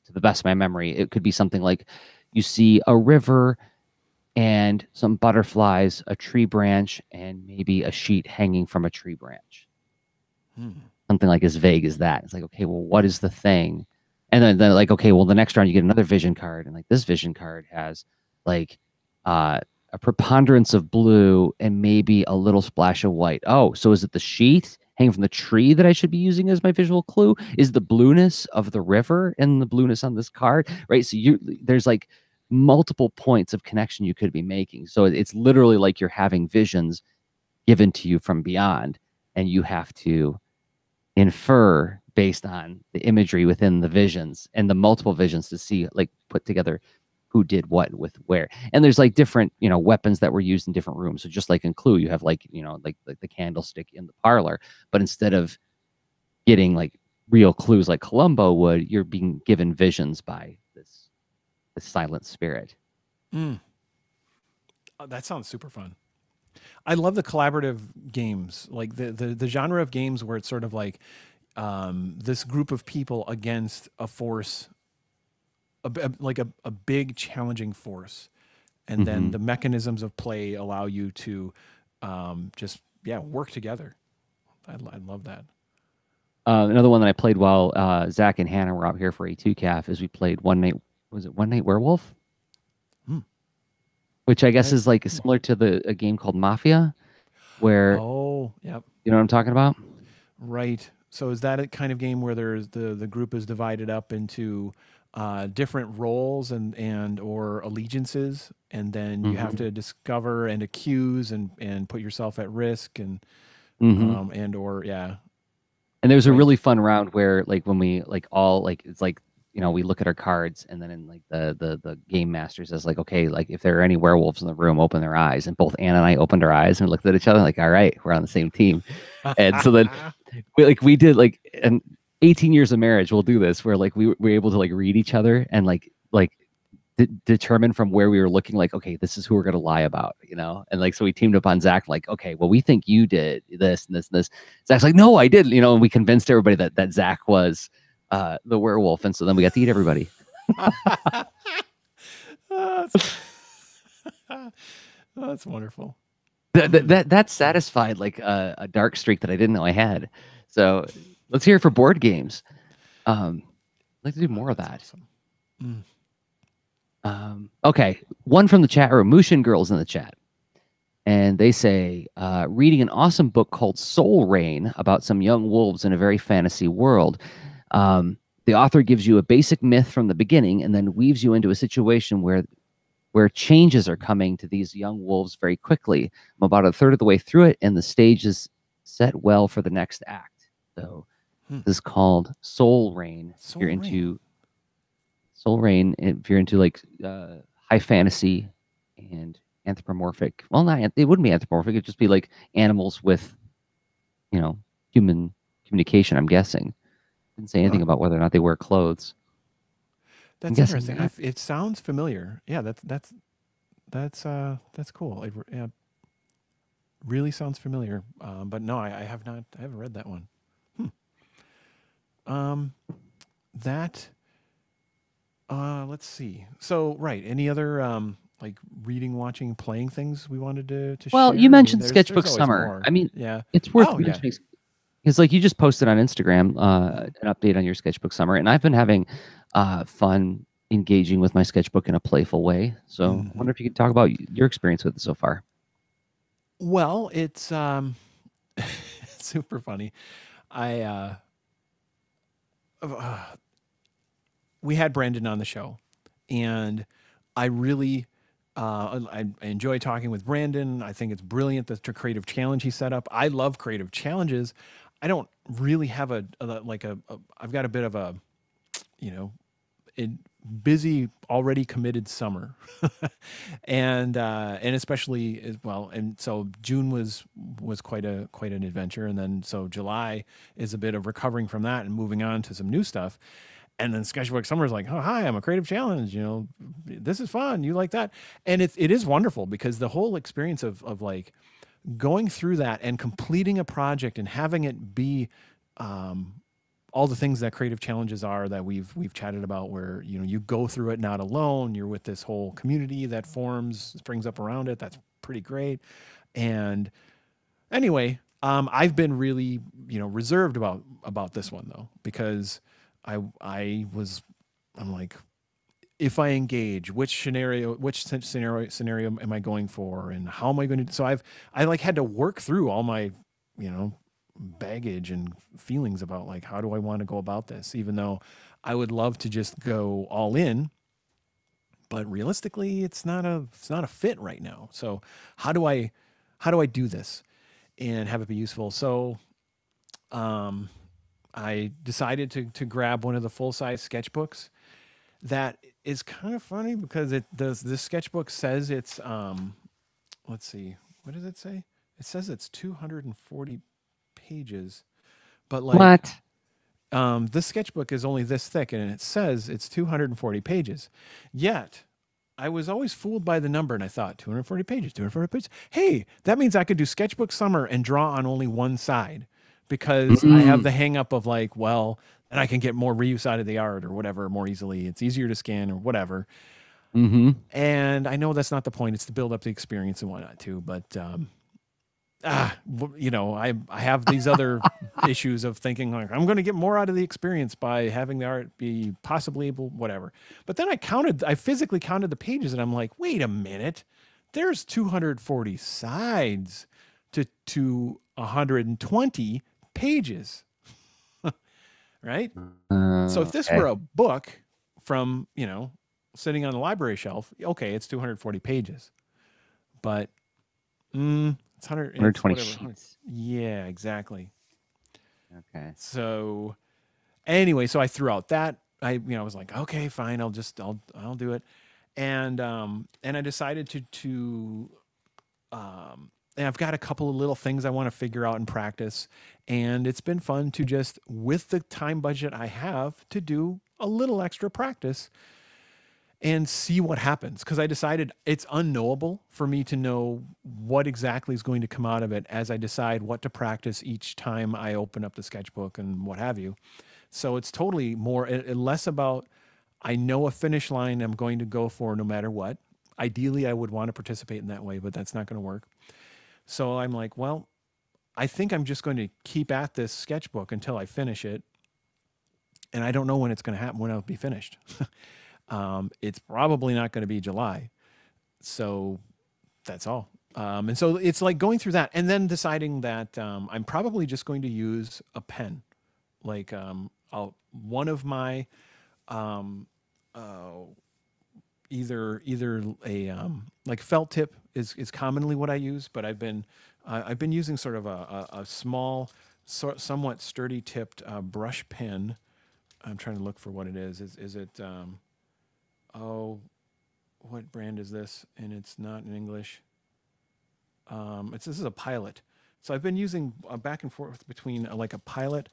to the best of my memory, it could be something like you see a river and some butterflies, a tree branch, and maybe a sheet hanging from a tree branch. Mm. Something like as vague as that. It's like, okay, well, what is the thing? And then like, okay, well, the next round you get another vision card, and like this vision card has like uh a preponderance of blue and maybe a little splash of white. Oh, so is it the sheet hanging from the tree that I should be using as my visual clue? Is the blueness of the river and the blueness on this card, right? So you there's like multiple points of connection you could be making. So it's literally like you're having visions given to you from beyond, and you have to infer based on the imagery within the visions and the multiple visions to see like put together who did what with where. And there's like different, weapons that were used in different rooms. So just like in Clue, you have like, like the candlestick in the parlor, but instead of getting like real clues like Columbo would, you're being given visions by this silent spirit. Mm. Oh, that sounds super fun. I love the collaborative games, like the genre of games where it's sort of like this group of people against a force, like a big challenging force, and then Mm-hmm. the mechanisms of play allow you to just yeah work together. I love that. Another one that I played while Zach and Hannah were out here for A2CAF is we played One Night, was it One Night Werewolf? Hmm. Which I guess That, is like similar to a game called Mafia, where oh, yep, you know what I'm talking about? right. So is that a kind of game where there's the group is divided up into different roles and or allegiances, and then you have Mm-hmm. to discover and accuse and put yourself at risk Mm-hmm. and or yeah, And there's a right. really fun round where like when we like all like it's like we look at our cards and then in like the game master says like okay like if there are any werewolves in the room open their eyes and both Anna and I opened our eyes and looked at each other like all right we're on the same team and so then we did like an 18 years of marriage we'll do this where like we were able to like read each other and like determine from where we were looking like okay this is who we're going to lie about and like so we teamed up on Zach like okay well we think you did this and this and this. Zach's like no I didn't and we convinced everybody that Zach was the werewolf and so then we got to eat everybody. that's, that's wonderful. That satisfied like a dark streak that I didn't know I had. So let's hear it for board games. I'd like to do more of That's that. awesome. Mm. Okay, one from the chat room. Mushin Girls in the chat. And they say, reading an awesome book called Soul Rain about some young wolves in a very fantasy world. The author gives you a basic myth from the beginning and then weaves you into a situation where changes are coming to these young wolves very quickly. I'm about a third of the way through it, and the stage is set well for the next act. So Hmm. this is called Soul Rain. If Soul you're Rain. into Soul Rain, if you're into like high fantasy and anthropomorphic, well, not it wouldn't be anthropomorphic. It'd just be like animals with human communication. I'm guessing. Didn't say Huh. anything about whether or not they wear clothes. I'm That's guessing interesting. not. It sounds familiar. Yeah, that's cool. Yeah, really sounds familiar. But no, I have not. I haven't read that one. Hmm. That. Let's see. So right. Any other like reading, watching, playing things we wanted to Well, you share? I mean, mentioned there's Sketchbook always Summer. more. I mean, Yeah. it's worth Oh yeah. mentioning because, like, you just posted on Instagram Mhm. an update on your Sketchbook Summer, and I've been having fun engaging with my sketchbook in a playful way. So, I Mhm. wonder if you could talk about your experience with it so far. Well, it's super funny. I we had Brandon on the show, and I really I enjoy talking with Brandon. I think it's brilliant, the creative challenge he set up. I love creative challenges. I don't really have I've got a bit of a, you know, a busy, already committed summer, and especially as well. And so June was quite an adventure, and then so July is a bit of recovering from that and moving on to some new stuff. And then Sketchbook Summer is like, oh, hi, I'm a creative challenge. You know, this is fun. You like that? And it is wonderful because the whole experience of like going through that and completing a project and having it be all the things that creative challenges are that we've chatted about, where, you know, you go through it not alone, you're with this whole community that springs up around it. That's pretty great. And anyway, I've been really, you know, reserved about this one though, because I'm like, if I engage, which scenario am I going for, and how am I going to? So I like had to work through all my, you know, baggage and feelings about like, how do I want to go about this, even though I would love to just go all in, but realistically it's not a fit right now. So how do I do this and have it be useful? So I decided to grab one of the full-size sketchbooks. That is kind of funny because this sketchbook says it's let's see, what does it say? It says it's 240 pages, but like What? this sketchbook is only this thick and it says it's 240 pages. Yet I was always fooled by the number, and I thought 240 pages, 240 pages. Hey, that means I could do Sketchbook Summer and draw on only one side, because I have the hang up of like, well, and I can get more reuse out of the art or whatever more easily. It's easier to scan or whatever. Mm-hmm. And I know that's not the point. It's to build up the experience and whatnot too. But you know, I have these other issues of thinking like, I'm going to get more out of the experience by having the art be possibly able, whatever. But then I physically counted the pages, and I'm like, wait a minute, there's 240 sides to 120 pages, right? So if this Okay. were a book from, you know, sitting on the library shelf, okay, it's 240 pages, but it's 120 whatever. sheets. Yeah, exactly. Okay. So anyway, so I threw out that. I was like, okay, fine, I'll do it. And I decided to and I've got a couple of little things I want to figure out and practice. And it's been fun to just, with the time budget I have, to do a little extra practice and see what happens. Because I decided it's unknowable for me to know what exactly is going to come out of it as I decide what to practice each time I open up the sketchbook and what have you. So it's totally less about, I know a finish line I'm going to go for no matter what. Ideally, I would want to participate in that way, but that's not going to work. So I'm like, well, I think I'm just going to keep at this sketchbook until I finish it. And I don't know when it's going to happen, when I'll be finished. It's probably not going to be July. So that's all. And so it's like going through that and then deciding that I'm probably just going to use a pen. Like one of my either a like felt tip is commonly what I use, but I've been using sort of a small, somewhat sturdy tipped brush pen. I'm trying to look for what it is. Is it what brand is this? And it's not in English. This is a Pilot. So I've been using back and forth between like a Pilot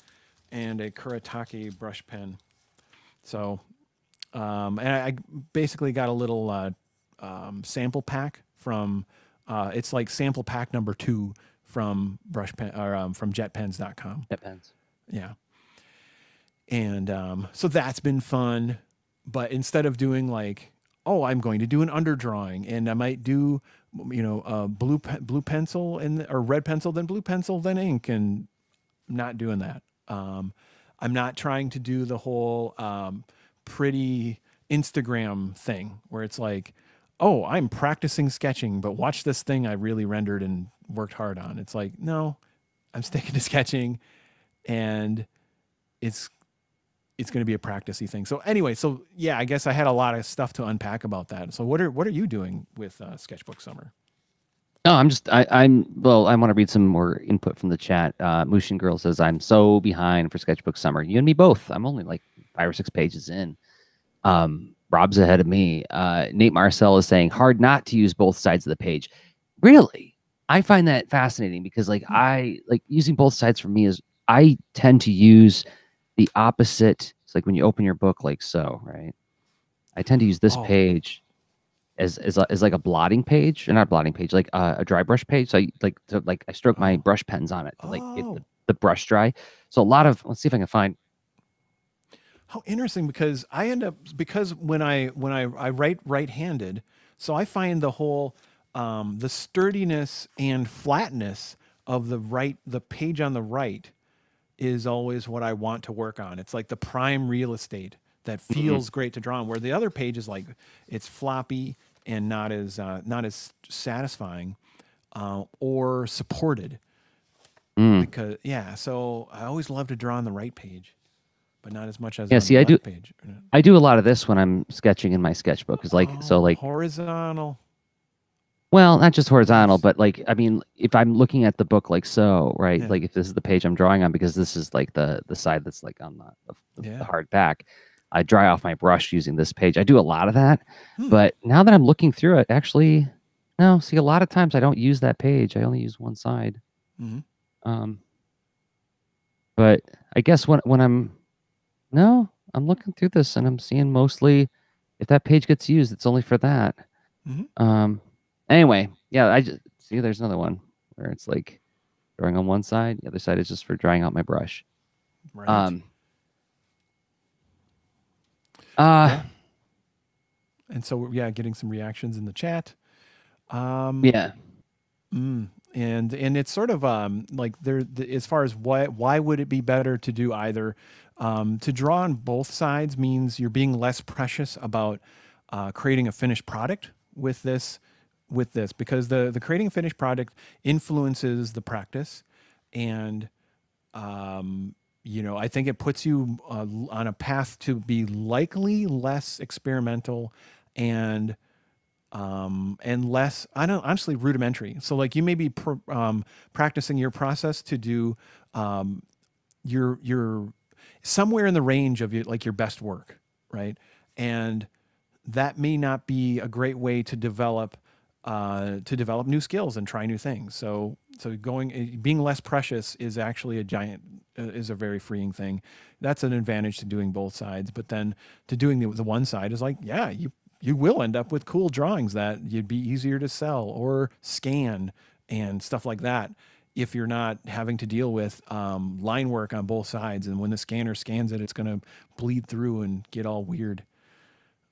and a Kuretake brush pen. So and I basically got a little sample pack from it's like sample pack number 2 from brush pen or from jetpens.com. Depends. Yeah. And so that's been fun. But instead of doing like, oh, I'm going to do an underdrawing, and I might do, blue pencil or red pencil, then blue pencil, then ink, and I'm not doing that. I'm not trying to do the whole pretty Instagram thing where it's like, oh, I'm practicing sketching, but watch this thing I really rendered and worked hard on. It's like, no, I'm sticking to sketching, and it's it's going to be a practicey thing. So anyway, so yeah, I guess I had a lot of stuff to unpack about that. So what are you doing with Sketchbook Summer? No, well, I want to read some more input from the chat. Mushin Girl says, I'm so behind for Sketchbook Summer. You and me both. I'm only like 5 or 6 pages in. Rob's ahead of me. Nate Marcel is saying, hard not to use both sides of the page. Really? I find that fascinating because I like using both sides for me is I tend to use the opposite. It's like when you open your book like so, right? I tend to use this Oh, page as like a blotting page, or not a blotting page, like a dry brush page. So I stroke my oh, brush pens on it to like get oh. the brush dry. So a lot of let's see if I can find. How interesting, because I end up, because when I write right-handed, so I find the whole the sturdiness and flatness of the page on the right is always what I want to work on. It's like the prime real estate that Mhm. feels great to draw on, where the other page is like it's floppy and not as satisfying or supported. Mm. Because yeah, so I always love to draw on the right page, but not as much as Yeah, on the see, left page. I do a lot of this when I'm sketching in my sketchbook. Is like so Oh, like horizontal. well, not just horizontal, Nice. but like I mean, if I'm looking at the book like so, right? Yeah. Like if this is the page I'm drawing on, because this is like the side that's like on the Yeah. hard back, I dry off my brush using this page. I do a lot of that, Hmm. but now that I'm looking through it, actually, no. See, a lot of times I don't use that page. I only use one side. Hmm. Um, but I guess when I'm no, I'm looking through this and I'm seeing mostly if that page gets used, it's only for that. Hmm. Um, anyway, yeah, I just see there's another one where it's like drawing on one side, the other side is just for drying out my brush. Right. Um, uh, Yeah. And so yeah, getting some reactions in the chat. Um, yeah, and it's sort of like as far as why would it be better to do either, to draw on both sides means you're being less precious about creating a finished product with this because the creating a finished product influences the practice. And I think it puts you on a path to be likely less experimental and and less, I don't honestly, rudimentary. So like you may be practicing your process to do your somewhere in the range of your best work, right? And that may not be a great way to develop new skills and try new things. So being less precious is actually is a very freeing thing. That's an advantage to doing both sides. But then to doing the one side is like, yeah, you will end up with cool drawings that you'd be easier to sell or scan and stuff like that if you're not having to deal with line work on both sides. And when the scanner scans it, it's going to bleed through and get all weird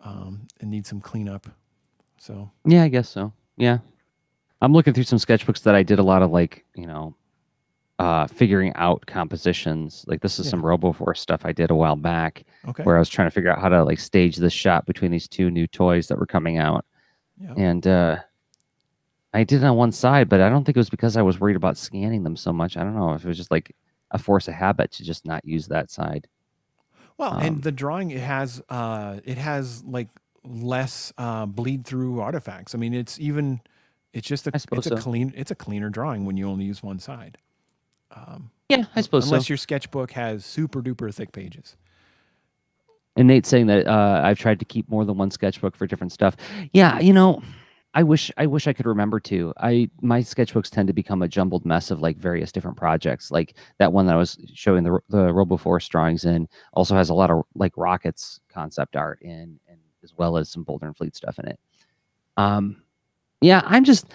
and need some cleanup. So yeah, I guess so. Yeah, I'm looking through some sketchbooks that I did a lot of like figuring out compositions. Like this is yeah, some RoboForce stuff I did a while back, okay, where I was trying to figure out how to like stage this shot between these two new toys that were coming out, yeah. and I did it on one side, but I don't think it was because I was worried about scanning them so much. I don't know if it was just like a force of habit to just not use that side. Well, and Um, the drawing it has like less bleed through artifacts. I mean, it's just I suppose so. it's a cleaner drawing when you only use one side. Yeah, I suppose so. Unless your sketchbook has super duper thick pages. And Nate's saying that I've tried to keep more than one sketchbook for different stuff. Yeah, I wish I could remember to. My sketchbooks tend to become a jumbled mess of like various different projects. Like that one that I was showing the RoboForce drawings in also has a lot of like rockets concept art in, and as well as some Boulder and Fleet stuff in it. Um, yeah, I'm just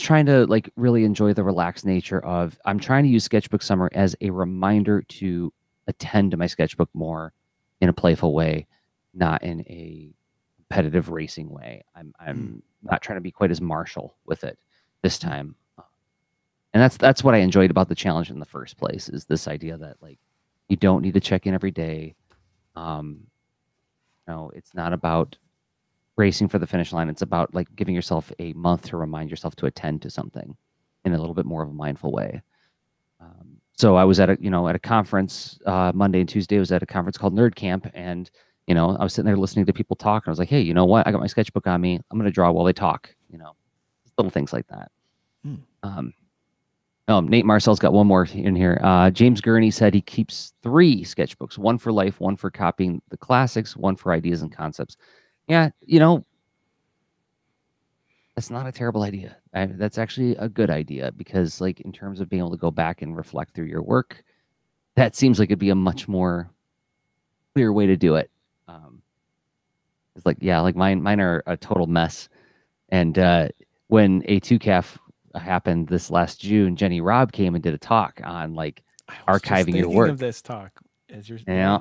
trying to like really enjoy the relaxed nature of I'm trying to use Sketchbook Summer as a reminder to attend to my sketchbook more in a playful way, not in a competitive racing way. Hmm. I'm not trying to be quite as martial with it this time. And that's what I enjoyed about the challenge in the first place is this idea that like you don't need to check in every day. Um, no, it's not about racing for the finish line. It's about like giving yourself a month to remind yourself to attend to something in a little bit more of a mindful way. So I was at a conference Monday and Tuesday. I was at a conference called Nerd Camp, and I was sitting there listening to people talk, and I was like, hey, you know what? I got my sketchbook on me. I'm going to draw while they talk. Little things like that. Nate Marcel's got one more in here. James Gurney said he keeps 3 sketchbooks, one for life, one for copying the classics, one for ideas and concepts. Yeah, that's not a terrible idea. That's actually a good idea because, like, in terms of being able to go back and reflect through your work, that seems like it'd be a much more clear way to do it. It's like, yeah, like mine are a total mess. And when A2CAF happened this last June, Jenny Robb came and did a talk on like archiving your work. Of this talk as you're Yeah.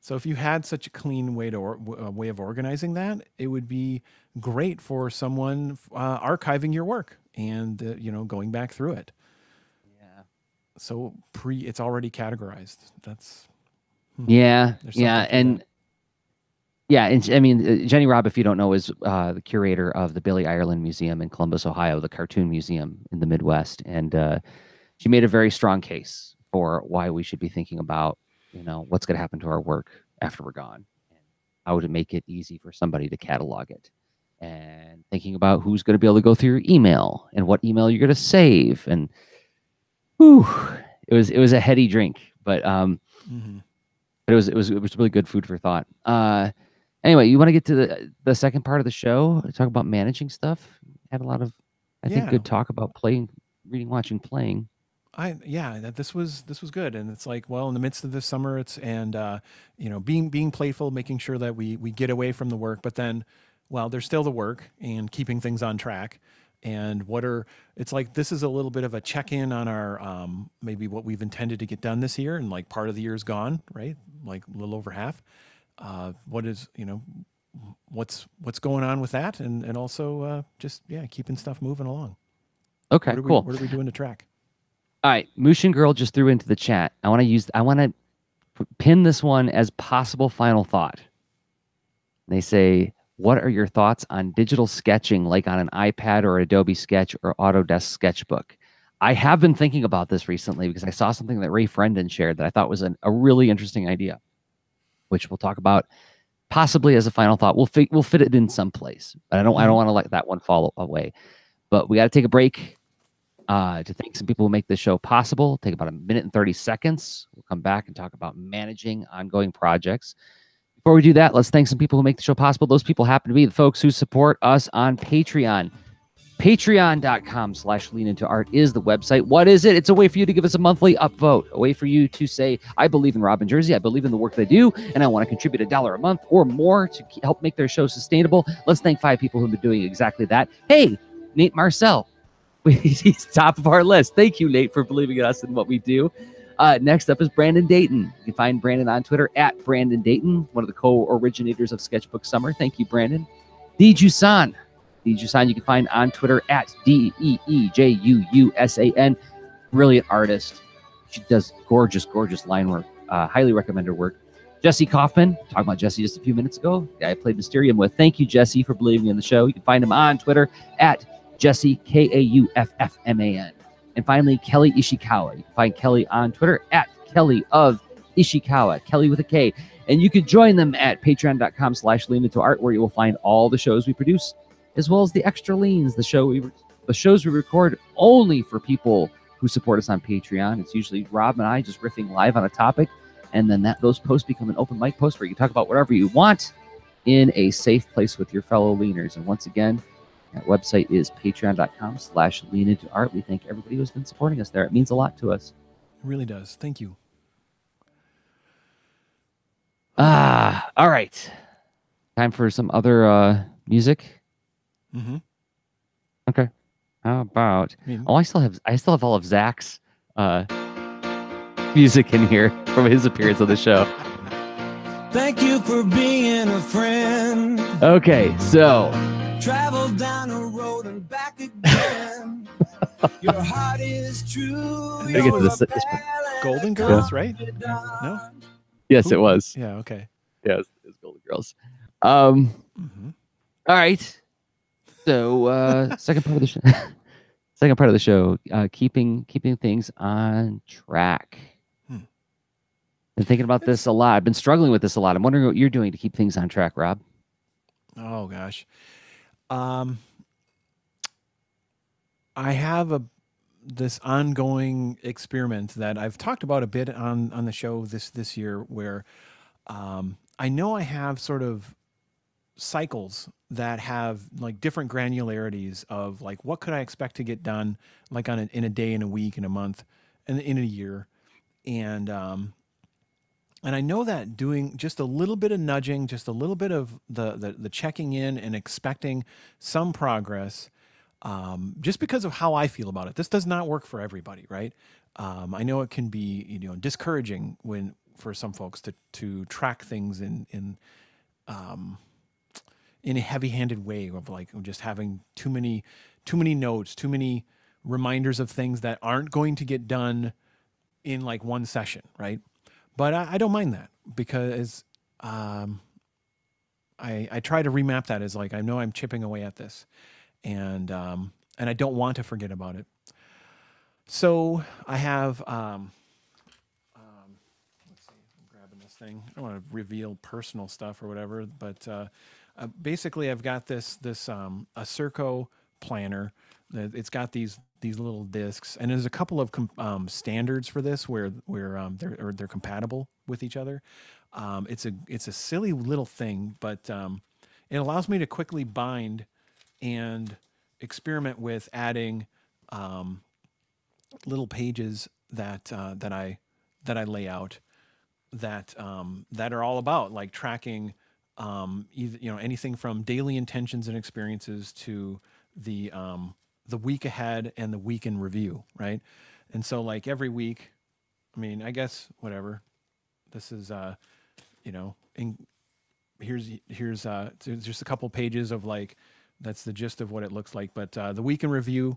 So if you had such a clean way to way of organizing that, it would be great for someone archiving your work and going back through it. Yeah. So it's already categorized. That's yeah, and I mean, Jenny Robb, if you don't know, is the curator of the Billy Ireland Museum in Columbus, Ohio, the cartoon museum in the Midwest, and she made a very strong case for why we should be thinking about what's going to happen to our work after we're gone, and how to make it easy for somebody to catalog it, and thinking about who's going to be able to go through your email and what email you're going to save, and it was a heady drink, but it was really good food for thought. Anyway, you want to get to the second part of the show, talk about managing stuff. Had a lot of, I think, good talk about playing, reading, watching, playing. This was good, and it's like, well, in the midst of this summer, it's being playful, making sure that we get away from the work, but then, well, there's still the work and keeping things on track. And it's like, this is a little bit of a check-in on our maybe what we've intended to get done this year, and like part of the year's gone, right? Like a little over half. What is what's going on with that, and also just keeping stuff moving along. Okay, cool. What are we doing to track? All right, Mushin Girl just threw into the chat. I want to pin this one as possible final thought. They say, what are your thoughts on digital sketching, like on an iPad or Adobe Sketch or Autodesk Sketchbook? I have been thinking about this recently because I saw something that Ray Frendon shared that I thought was a really interesting idea, which we'll talk about possibly as a final thought. We'll fit it in someplace, but I don't want to let that one fall away. But we got to take a break to thank some people who make this show possible. Take about 1 minute and 30 seconds. We'll come back and talk about managing ongoing projects. Before we do that, let's thank some people who make the show possible. Those people happen to be the folks who support us on Patreon. Patreon.com/leanintoart is the website. What is it? It's a way for you to give us a monthly upvote, a way for you to say, I believe in Rob and Jerzy, I believe in the work they do, and I want to contribute $1 a month or more to help make their show sustainable. Let's thank 5 people who've been doing exactly that. Hey, Nate Marcel. He's top of our list. Thank you, Nate, for believing in us and what we do. Next up is Brandon Dayton. You can find Brandon on Twitter at Brandon Dayton, one of the co-originators of Sketchbook Summer. Thank you, Brandon. Dejusan. Dejusan you can find on Twitter at DEEJUUSAN. Brilliant artist. She does gorgeous, gorgeous line work. Highly recommend her work. Jesse Kaufman. Talking about Jesse just a few minutes ago. The guy I played Mysterium with. Thank you, Jesse, for believing in the show. You can find him on Twitter at Jesse, Kauffman. And finally, Kelly Ishikawa. You can find Kelly on Twitter at Kelly of Ishikawa, Kelly with a K. And you can join them at patreon.com/leanintoart, where you will find all the shows we produce, as well as the extra leans, the shows we record only for people who support us on Patreon. It's usually Rob and I just riffing live on a topic, and then those posts become an open mic post where you can talk about whatever you want in a safe place with your fellow leaners. And once again, that website is patreon.com/leanintoart. We thank everybody who's been supporting us there. It means a lot to us. It really does. Thank you. All right. Time for some other music. Mm-hmm. Okay. How about? I still have all of Zach's music in here from his appearance on the show. Thank you for being a friend. Okay, so travel down a road and back again. Your heart is true. This Golden Girls, right? No. Yes, it was. Yeah. Okay. Yes, it's Golden Girls. All right. So second part of the show. Second part of the show, keeping things on track. Been thinking about this a lot. I've been struggling with this a lot. I'm wondering what you're doing to keep things on track, Rob. Oh gosh. I have this ongoing experiment that I've talked about a bit on the show this year, where I know I have sort of cycles that have like different granularities of like what could I expect to get done like in a day, in a week, in a month, and in a year, and I know that doing just a little bit of nudging, just a little bit of the checking in and expecting some progress, just because of how I feel about it. This does not work for everybody, right? I know it can be discouraging for some folks to track things in a heavy-handed way of like just having too many notes, too many reminders of things that aren't going to get done in like one session, right? But I don't mind that, because I try to remap that as like, I know I'm chipping away at this, and I don't want to forget about it. So I have let's see, I'm grabbing this thing. I don't want to reveal personal stuff or whatever, but basically I've got this a Circo planner. It's got these little discs, and there's a couple of standards for this where they're compatible with each other. It's a silly little thing, but it allows me to quickly bind and experiment with adding little pages that I lay out that are all about like tracking either anything from daily intentions and experiences to the week ahead and the week in review, right? And so like every week, I mean, I guess whatever. This is here's just a couple pages of like, that's the gist of what it looks like. But the week in review,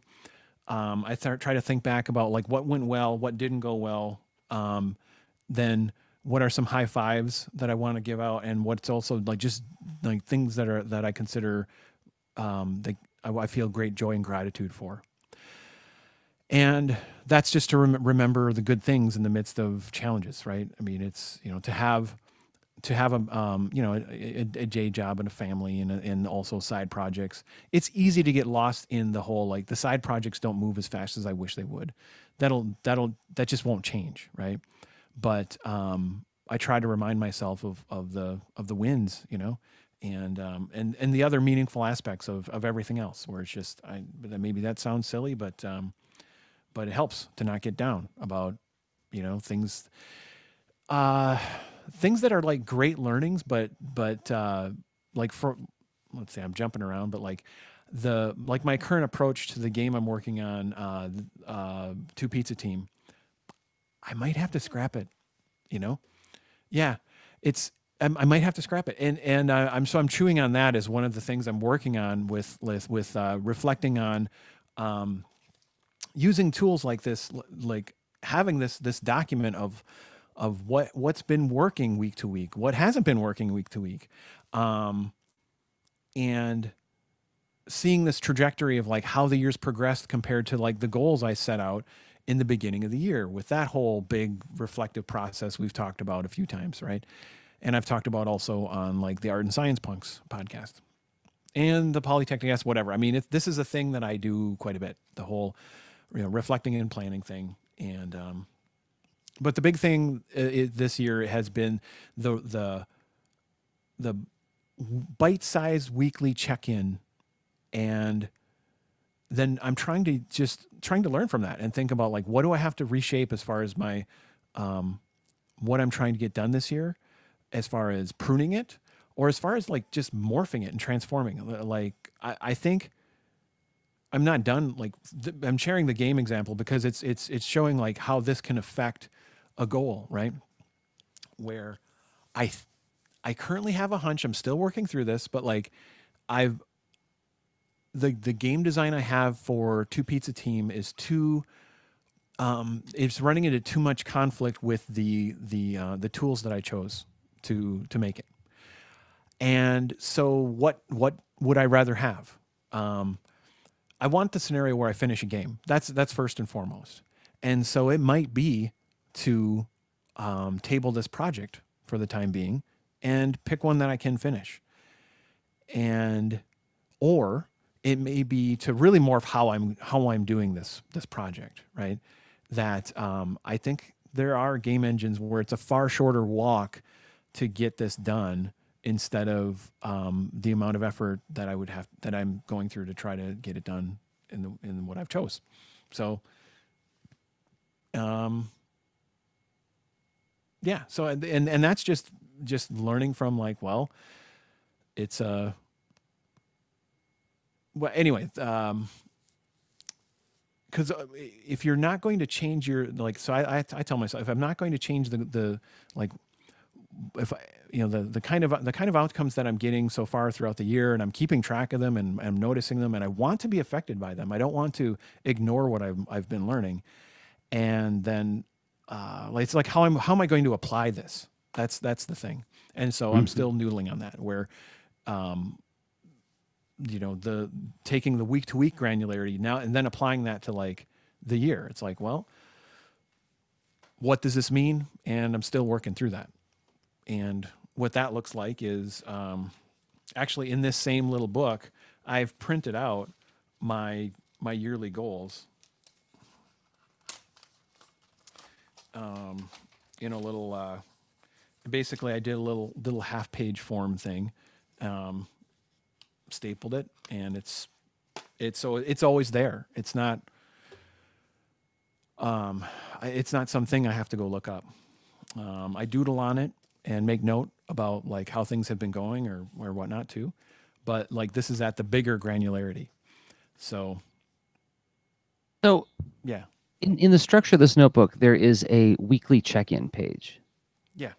I try to think back about like what went well, what didn't go well, then what are some high fives that I want to give out, and what's also like just like things that I consider I feel great joy and gratitude for. And that's just to remember the good things in the midst of challenges, right? I mean, it's to have a day job and a family and also side projects. It's easy to get lost in the whole like the side projects don't move as fast as I wish they would. That just won't change, right? But I try to remind myself of the wins, and the other meaningful aspects of everything else. Where it's just maybe that sounds silly, but it helps to not get down about things. Things that are like great learnings, but like for, let's say I'm jumping around, but like my current approach to the game I'm working on, Two Pizza Team, I might have to scrap it, Yeah, I might have to scrap it, and I'm chewing on that as one of the things I'm working on with reflecting on using tools like this, like having this document of what's been working week to week, what hasn't been working week to week, and seeing this trajectory of like how the year's progressed compared to like the goals I set out in the beginning of the year, with that whole big reflective process we've talked about a few times, right? And I've talked about also on like the Art and Science Punks podcast and the Polytechnic S, whatever. I mean, this is a thing that I do quite a bit, the whole reflecting and planning thing. And but the big thing this year has been the bite-sized weekly check-in, and then I'm trying to learn from that and think about like, what do I have to reshape as far as my what I'm trying to get done this year, as far as pruning it, or as far as like just morphing it and transforming it. Like I think I'm not done. Like I'm sharing the game example because it's showing like how this can affect a goal, right? Where I currently have a hunch. I'm still working through this, but like the game design I have for Two Pizza Team is it's running into too much conflict with the tools that I chose to make it. And so what would I rather have? I want the scenario where I finish a game. That's first and foremost. And so it might be to table this project for the time being and pick one that I can finish. And or it may be to really morph how I'm doing this project, right? That I think there are game engines where it's a far shorter walk to get this done instead of the amount of effort that I'm going through to try to get it done in what I've chose. So, yeah. So and that's just learning from like, well, it's well, anyway, because if you're not going to change your like, so I tell myself if I'm not going to change the like, if I, the kind of outcomes that I'm getting so far throughout the year, and I'm keeping track of them and I'm noticing them, and I want to be affected by them. I don't want to ignore what I've been learning, and then it's like how am I going to apply this? That's the thing, and so I'm still noodling on that where. The taking the week to week granularity now and then applying that to like the year. It's like, well, what does this mean? And I'm still working through that. And what that looks like is actually in this same little book, I've printed out my yearly goals in a little, basically I did a little half page form thing. Stapled it, and it's always there. It's not something I have to go look up. I doodle on it and make note about like how things have been going or whatnot too, but like this is at the bigger granularity. So yeah, in the structure of this notebook, there is a weekly check-in page. Yeah.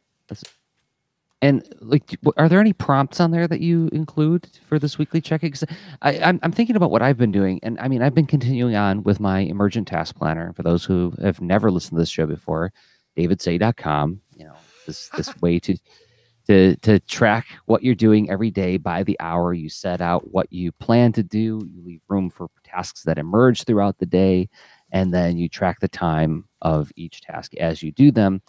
And like, are there any prompts on there that you include for this weekly check-in? Because I'm thinking about what I've been doing, and I mean, I've been continuing on with my emergent task planner. For those who have never listened to this show before, davidsay.com. This way to track what you're doing every day by the hour. You set out what you plan to do. You leave room for tasks that emerge throughout the day, and then you track the time of each task as you do them.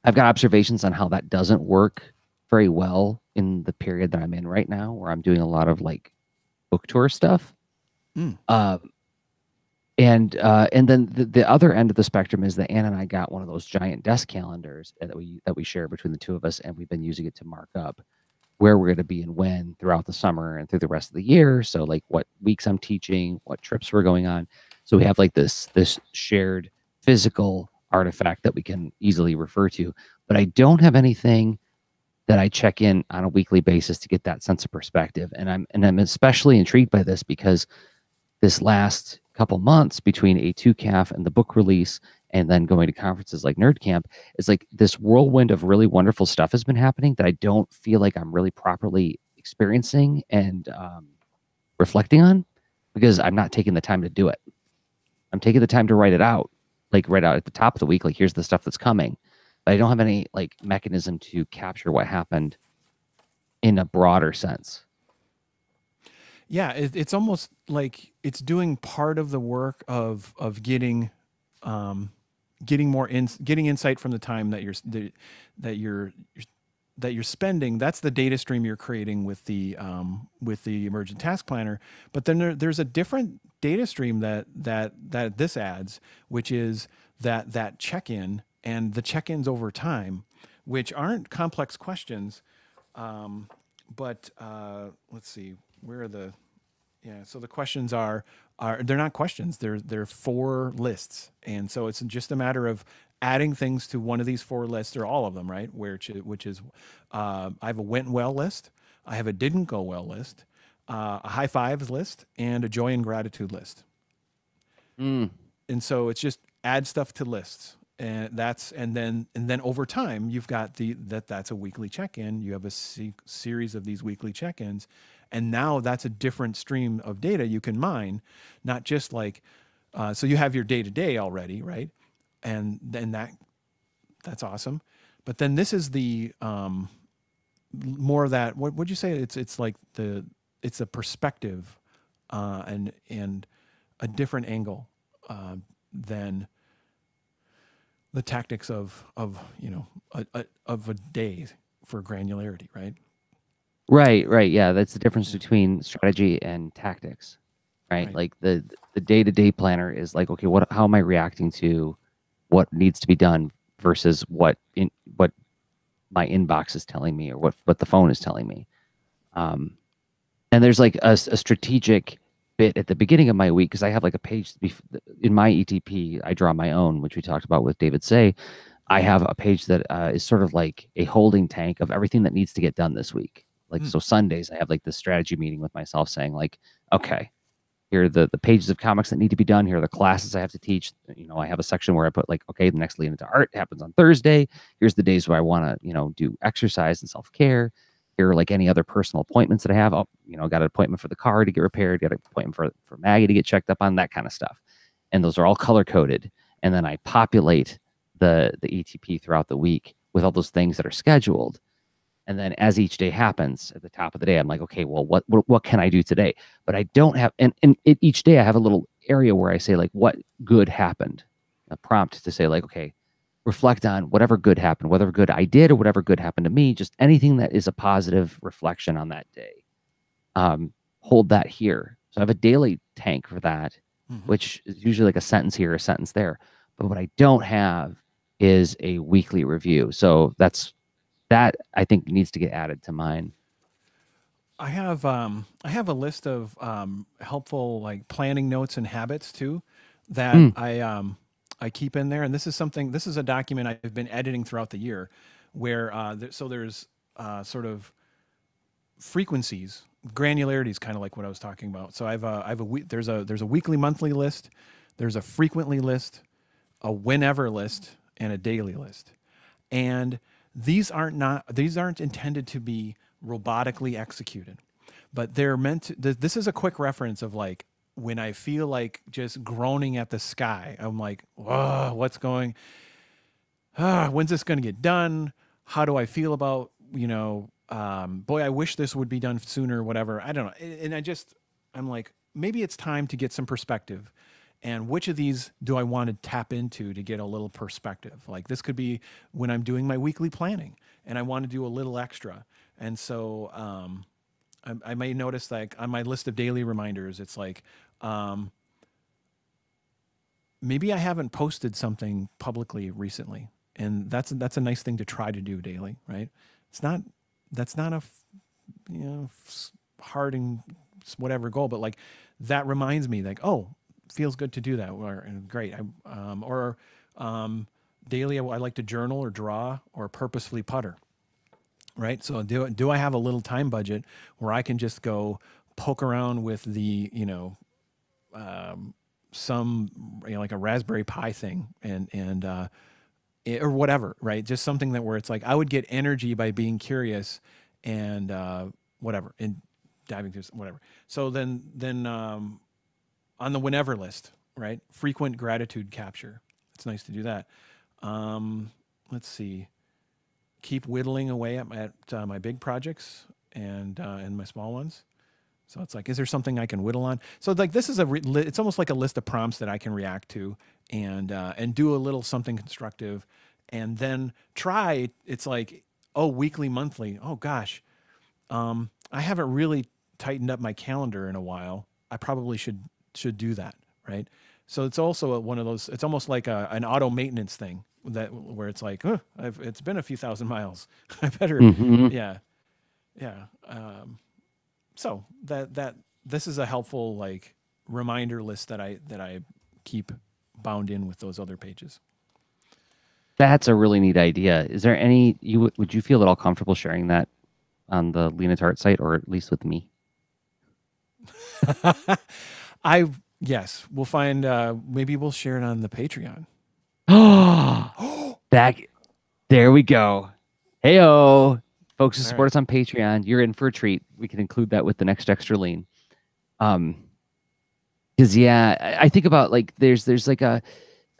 I've got observations on how that doesn't work very well in the period that I'm in right now, where I'm doing a lot of like book tour stuff. And then the other end of the spectrum is that Ann and I got one of those giant desk calendars that we share between the two of us, and we've been using it to mark up where we're going to be and when throughout the summer and through the rest of the year. So like what weeks I'm teaching, what trips we're going on. So we have like this shared physical artifact that we can easily refer to, but I don't have anything that I check in on a weekly basis to get that sense of perspective. And I'm especially intrigued by this because this last couple months between A2CAF and the book release and then going to conferences like Nerd Camp, it's like this whirlwind of really wonderful stuff has been happening that I don't feel like I'm really properly experiencing and reflecting on because I'm not taking the time to do it. I'm taking the time to write it out. Like right out at the top of the week, like here's the stuff that's coming, but I don't have any like mechanism to capture what happened in a broader sense. Yeah, it's almost like it's doing part of the work of getting getting insight from the time that you're spending. That's the data stream you're creating with the emergent task planner. But then there's a different data stream that this adds, which is that check-in and the check-ins over time, which aren't complex questions. But let's see, where are the, yeah. So the questions are they're not questions. They're 4 lists. And so it's just a matter of adding things to one of these 4 lists or all of them, right? Which is, I have a went well list. I have a didn't go well list, a high fives list, and a joy and gratitude list. And so it's just add stuff to lists. And then over time, you've got that's a weekly check-in. You have a series of these weekly check-ins. And now that's a different stream of data you can mine, not just like, so you have your day-to-day already, right? And then that's awesome. But then this is the more of that, what would you say? It's like it's a perspective and a different angle than the tactics of a day for granularity, right? Right. Yeah, that's the difference between strategy and tactics, right? Right. Like the day-to-day planner is like, okay, how am I reacting to what needs to be done versus what my inbox is telling me or what the phone is telling me. And there's like a strategic bit at the beginning of my week because I have like a page in my ETP. I draw my own, which we talked about with David Say. I have a page that is sort of like a holding tank of everything that needs to get done this week. Like, so Sundays, I have like this strategy meeting with myself saying like, okay, here are the pages of comics that need to be done. Here are the classes I have to teach. I have a section where I put like, okay, the next lead into art happens on Thursday. Here's the days where I want to, do exercise and self-care. Here are like any other personal appointments that I have. Oh, got an appointment for the car to get repaired, got an appointment for Maggie to get checked up on, that kind of stuff. And those are all color coded. And then I populate the ETP throughout the week with all those things that are scheduled. And then as each day happens at the top of the day, I'm like, okay, well, what can I do today? But I don't have, and each day I have a little area where I say like, what good happened? A prompt to say like, okay, reflect on whatever good happened, whatever good I did or whatever good happened to me, just anything that is a positive reflection on that day. Hold that here. So I have a daily tank for that, which is usually like a sentence here, a sentence there. But what I don't have is a weekly review. So that I think needs to get added to mine. I have a list of helpful like planning notes and habits too that I keep in there, and this is a document I've been editing throughout the year, where there's sort of frequencies, granularity is kind of like what I was talking about. So there's a weekly, monthly list, there's a frequently list, a whenever list, and a daily list, and these aren't intended to be robotically executed, but they're meant to. This is a quick reference of like when I feel like just groaning at the sky. I'm like, whoa, what's going? When's this going to get done? How do I feel about boy, I wish this would be done sooner. Whatever, I don't know. And I'm like, maybe it's time to get some perspective. And which of these do I want to tap into to get a little perspective? Like this could be when I'm doing my weekly planning and I want to do a little extra. And so I may notice like on my list of daily reminders, it's like maybe I haven't posted something publicly recently. And that's a nice thing to try to do daily, right? That's not a hard and whatever goal, but like that reminds me like, oh, feels good to do that. Or great. Daily, I like to journal or draw or purposefully putter. Right. So do I have a little time budget where I can just go poke around with the, some, like a Raspberry Pi thing and or whatever, right? Just something where it's like, I would get energy by being curious and whatever, and diving through whatever. So then on the whenever list, right? Frequent gratitude capture. It's nice to do that. Let's see. Keep whittling away at my big projects and my small ones. So it's like, is there something I can whittle on? So like this is it's almost like a list of prompts that I can react to and do a little something constructive, and then try. It's like, oh, weekly, monthly. Oh gosh, I haven't really tightened up my calendar in a while. I probably should do that, right? So it's also one of those. It's almost like an auto maintenance thing where it's like, it's been a few thousand miles. I better, yeah. So that this is a helpful like reminder list that I keep bound in with those other pages. That's a really neat idea. Is there any would you feel at all comfortable sharing that on the Lena Tart site, or at least with me? Yes, we'll find. Maybe we'll share it on the Patreon. There we go. Heyo, folks who support us on Patreon, you're in for a treat. We can include that with the next extra lean. Because I think about like there's like a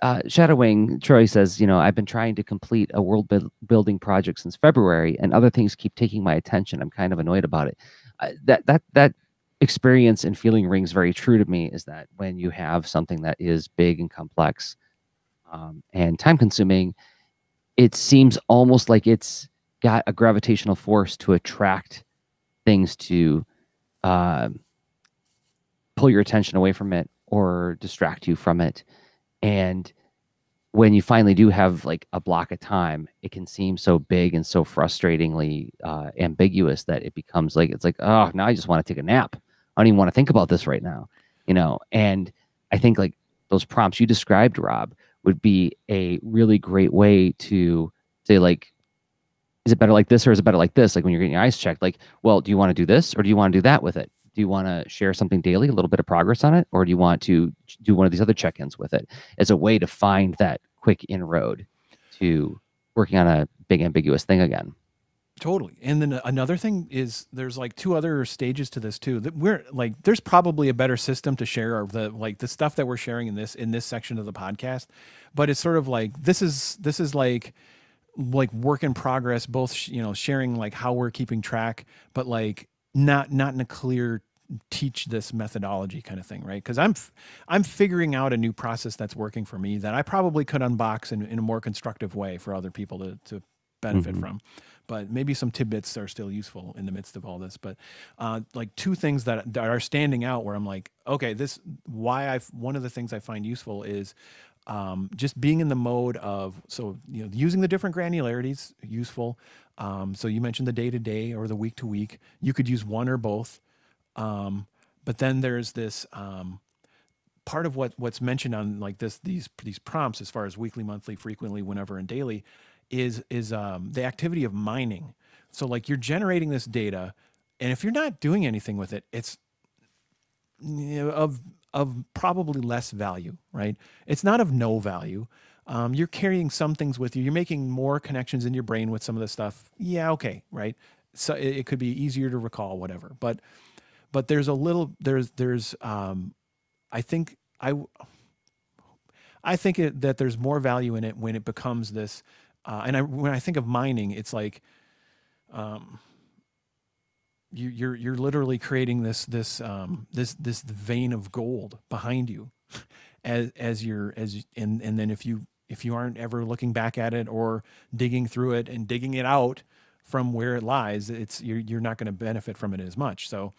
Shadowwing. Troy says, I've been trying to complete a world building project since February, and other things keep taking my attention. I'm kind of annoyed about it. That experience and feeling rings very true to me is that when you have something that is big and complex and time consuming, it seems almost like it's got a gravitational force to attract things to uh, pull your attention away from it or distract you from it. And when you finally do have like a block of time, it can seem so big and so frustratingly ambiguous that it becomes like it's like, oh, now I just want to take a nap. I don't even want to think about this right now, you know. And I think like those prompts you described, Rob, would be a really great way to say like, is it better like this or is it better like this? Like when you're getting your eyes checked, like, well, do you want to do this or do you want to do that with it? Do you want to share something daily, a little bit of progress on it, or do you want to do one of these other check-ins with it as a way to find that quick inroad to working on a big ambiguous thing again? Totally. And then another thing is there's like two other stages to this too. That we're like there's probably a better system to share the like the stuff that we're sharing in this section of the podcast, but it's sort of like this is like work in progress, both sharing like how we're keeping track, but like not in a clear teach this methodology kind of thing, right? Because I'm figuring out a new process that's working for me that I probably could unbox in a more constructive way for other people to benefit from. But maybe some tidbits are still useful in the midst of all this. But like two things that are standing out where I'm like, okay, one of the things I find useful is just being in the mode of, using the different granularities, useful. So you mentioned the day-to-day or the week-to-week. You could use one or both. But then there's this part of what's mentioned on like these prompts as far as weekly, monthly, frequently, whenever, and daily is the activity of mining. So like you're generating this data, and if you're not doing anything with it, it's of probably less value, right? It's not of no value. You're carrying some things with you. You're making more connections in your brain with some of this stuff. Yeah, okay, right. So it could be easier to recall, whatever. But there's a little I think that there's more value in it when it becomes this. When I think of mining, it's like you're literally creating this vein of gold behind you, and then if you aren't ever looking back at it or digging through it and digging it out from where it lies, you're not going to benefit from it as much. So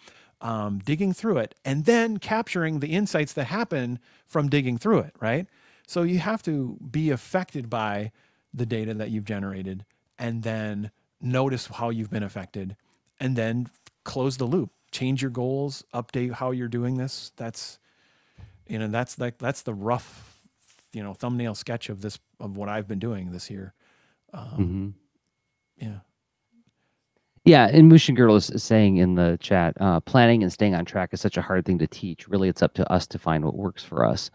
digging through it and then capturing the insights that happen from digging through it, right? So you have to be affected by the data that you've generated and then notice how you've been affected and then close the loop, change your goals, update how you're doing this. That's the rough, thumbnail sketch of what I've been doing this year. Yeah. Yeah, and Mushin Girdle is saying in the chat, planning and staying on track is such a hard thing to teach. Really, it's up to us to find what works for us.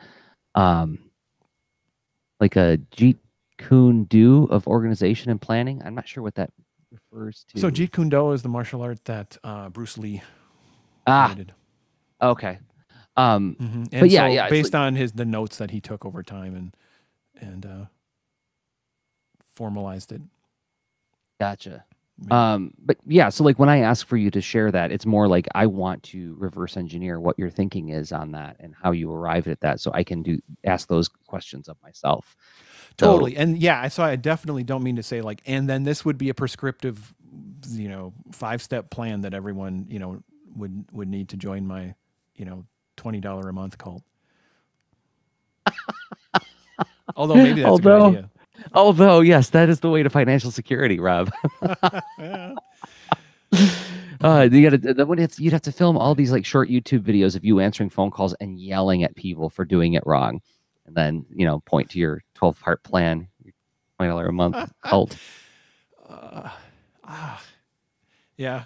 Like a Jeet Kune Do of organization and planning. I'm not sure what that refers to. So Jeet Kune Do is the martial art that Bruce Lee created. Okay. And but so yeah, based on the notes that he took over time and formalized it. Gotcha. But yeah, so like when I ask for you to share that, it's more like I want to reverse engineer what your thinking is on that and how you arrived at that, so I can ask those questions of myself. Totally. And yeah, so I definitely don't mean to say like, and then this would be a prescriptive, 5-step plan that everyone, would need to join my, $20 a month cult. Although maybe that's a good idea. Although, yes, that is the way to financial security, Rob. You'd have to film all these like short YouTube videos of you answering phone calls and yelling at people for doing it wrong, and then point to your 12-part plan, your $20 a month cult. Yeah.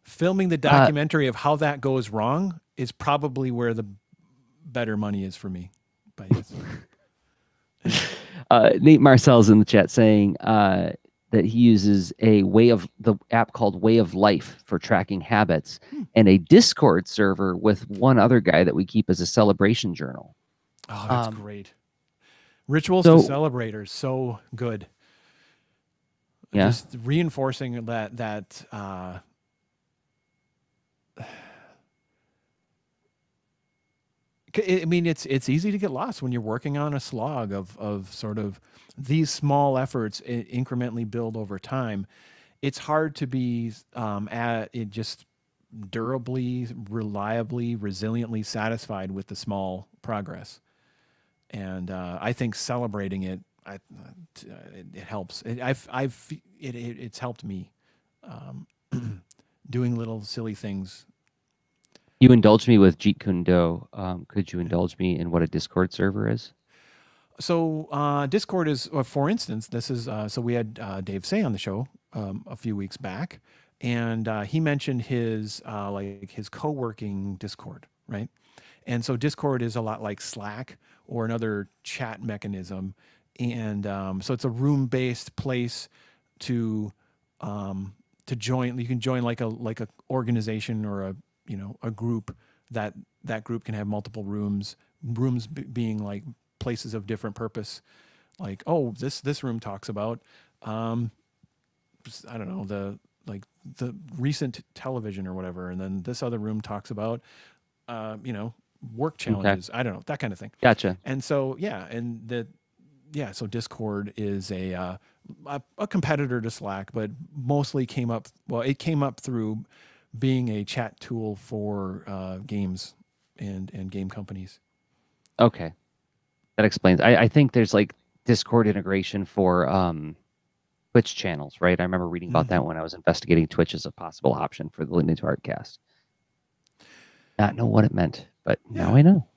Filming the documentary of how that goes wrong is probably where the better money is for me. But yes. Nate Marcel's in the chat saying that he uses the app called Way of Life for tracking habits and a Discord server with one other guy that we keep as a celebration journal. Oh, that's great. Rituals to celebrate are so good. Yeah. Just reinforcing that I mean, it's easy to get lost when you're working on a slog of sort of these small efforts incrementally build over time. It's hard to be at it just durably, reliably, resiliently satisfied with the small progress. And I think celebrating it, it helps. It's helped me doing little silly things. You indulged me with Jeet Kune Do. Could you indulge me in what a Discord server is? So Discord is, for instance, this is so we had Dave Say on the show a few weeks back, and he mentioned his like his co-working Discord, right? And so Discord is a lot like Slack or another chat mechanism, and so it's a room-based place to join. You can join like a organization or a group that group can have multiple rooms. Rooms being like places of different purpose, like, oh, this room talks about I don't know, the recent television or whatever, and then this other room talks about work challenges. Okay. I don't know, that kind of thing. Gotcha. And so so Discord is a competitor to Slack, but mostly it came up through being a chat tool for games and game companies. Okay. That explains. I think there's like Discord integration for Twitch channels, right? I remember reading about that when I was investigating Twitch as a possible option for the Lineage Artcast. Not know what it meant, but now I know.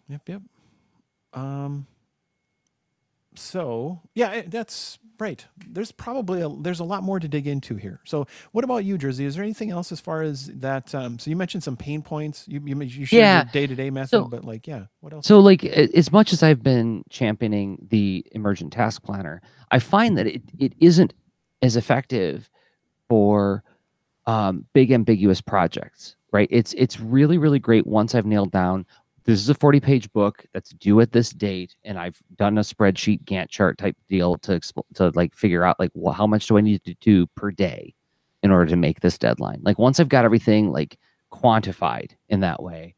Yep. So yeah, that's right. There's a lot more to dig into here. So what about you, Jerzy? Is there anything else as far as that? So you mentioned some pain points. You shared your day-to-day method, but like, what else? So like, as much as I've been championing the emergent task planner, I find that it isn't as effective for big ambiguous projects, right? It's really, really great once I've nailed down, this is a 40-page book that's due at this date, and I've done a spreadsheet Gantt chart type deal to like figure out like, well, how much do I need to do per day in order to make this deadline? Like once I've got everything like quantified in that way,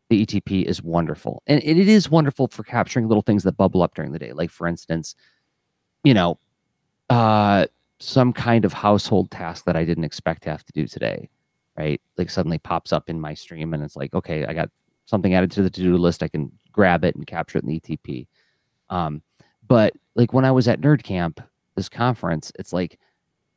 the ETP is wonderful, and it is wonderful for capturing little things that bubble up during the day. Like for instance, some kind of household task that I didn't expect to have to do today, right? Like suddenly pops up in my stream, and it's like, okay, I got something added to the to-do list. I can grab it and capture it in the ETP. But like when I was at Nerd Camp, this conference, it's like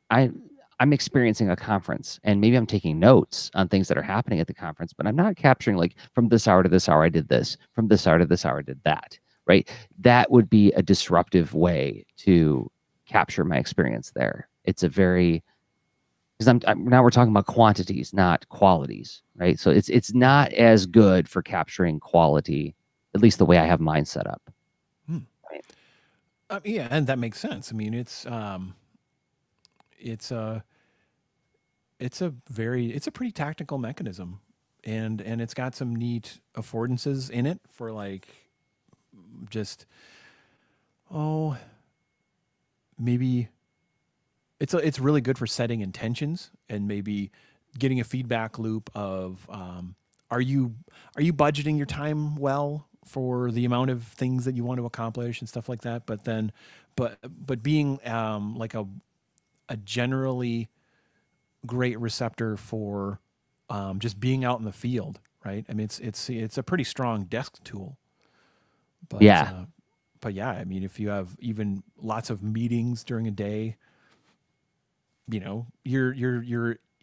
I'm experiencing a conference, and maybe I'm taking notes on things that are happening at the conference, but I'm not capturing like from this hour to this hour I did this, from this hour to this hour I did that, right? That would be a disruptive way to capture my experience there. It's a very, because now we're talking about quantities, not qualities, right? So it's not as good for capturing quality, at least the way I have mine set up. Right? Yeah, and that makes sense. I mean, it's a pretty tactical mechanism, and it's got some neat affordances in it for like just maybe it's really good for setting intentions and maybe getting a feedback loop of are you budgeting your time well for the amount of things that you want to accomplish and stuff like that, but being like a generally great receptor for just being out in the field, right? I mean, it's a pretty strong desk tool. But yeah, I mean, if you have even lots of meetings during a day, your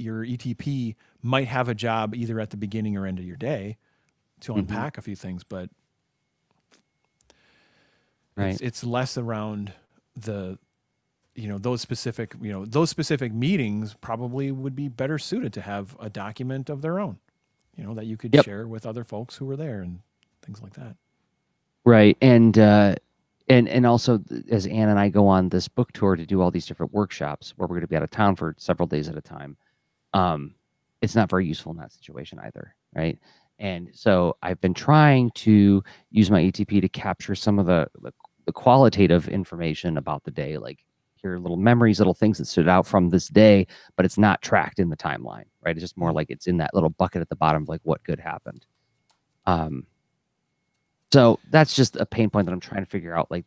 ETP might have a job either at the beginning or end of your day to unpack a few things, but it's less around the those specific meetings probably would be better suited to have a document of their own, that you could share with other folks who were there and things like that. Right. And also, as Ann and I go on this book tour to do all these different workshops where we're going to be out of town for several days at a time, it's not very useful in that situation either, right? And so I've been trying to use my ETP to capture some of the qualitative information about the day, like here are little memories, little things that stood out from this day, but it's not tracked in the timeline, right? It's just more like it's in that little bucket at the bottom of like what good happened. So that's just a pain point that I'm trying to figure out. Like,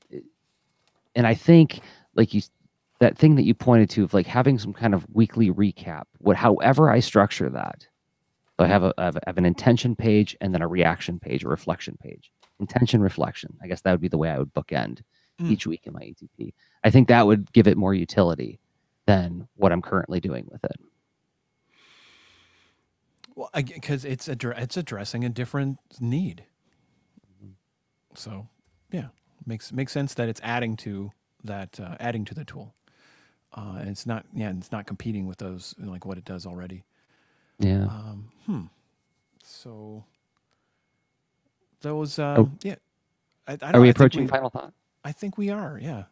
and I think like that thing that you pointed to of like having some kind of weekly recap, however I structure that. So I have an intention page and then a reaction page, a reflection page. Intention, reflection. I guess that would be the way I would bookend each week in my ETP. I think that would give it more utility than what I'm currently doing with it. Well, because it's addressing a different need. So, yeah, makes sense that it's adding to that, adding to the tool. And it's not competing with those, like what it does already. Yeah. So those, yeah. I don't Are we I think approaching final thought? I think we are. Yeah.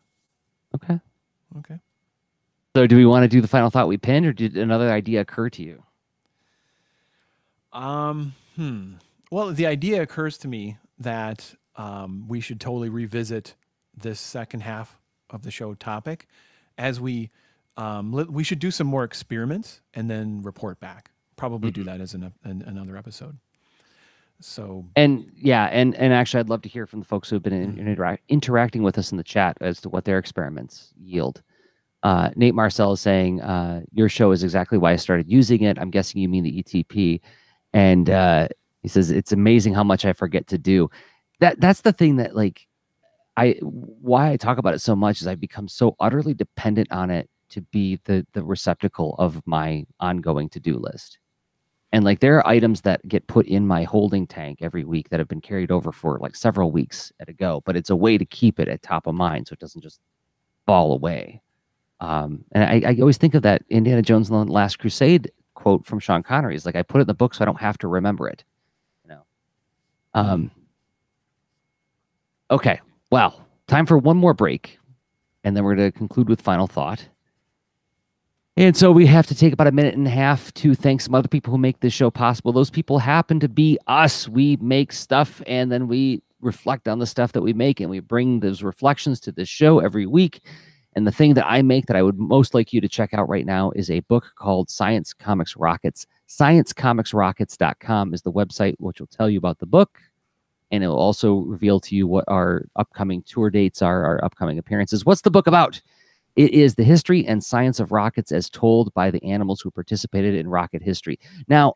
Okay. Okay. So do we want to do the final thought we pinned, or did another idea occur to you? Well, the idea occurs to me that we should totally revisit this second half of the show topic as we should do some more experiments and then report back. Probably do that as another episode. So and actually, I'd love to hear from the folks who have been interacting with us in the chat as to what their experiments yield. Nate Marcel is saying your show is exactly why I started using it. I'm guessing you mean the ETP, and he says it's amazing how much I forget to do. That's the thing that like why I talk about it so much is I've become so utterly dependent on it to be the receptacle of my ongoing to-do list. And like there are items that get put in my holding tank every week that have been carried over for like several weeks at a go, but it's a way to keep it at top of mind so it doesn't just fall away. And I always think of that Indiana Jones and the Last Crusade quote from Sean Connery. He's like, I put it in the book so I don't have to remember it. You know. Okay. Well, time for one more break, and then we're going to conclude with final thought. And so we have to take about a minute and a half to thank some other people who make this show possible. Those people happen to be us. We make stuff, and then we reflect on the stuff that we make, and we bring those reflections to this show every week. And the thing that I make that I would most like you to check out right now is a book called Science Comics Rockets. ScienceComicsRockets.com is the website which will tell you about the book. And it will also reveal to you what our upcoming tour dates are, our upcoming appearances. What's the book about? It is the history and science of rockets as told by the animals who participated in rocket history. Now,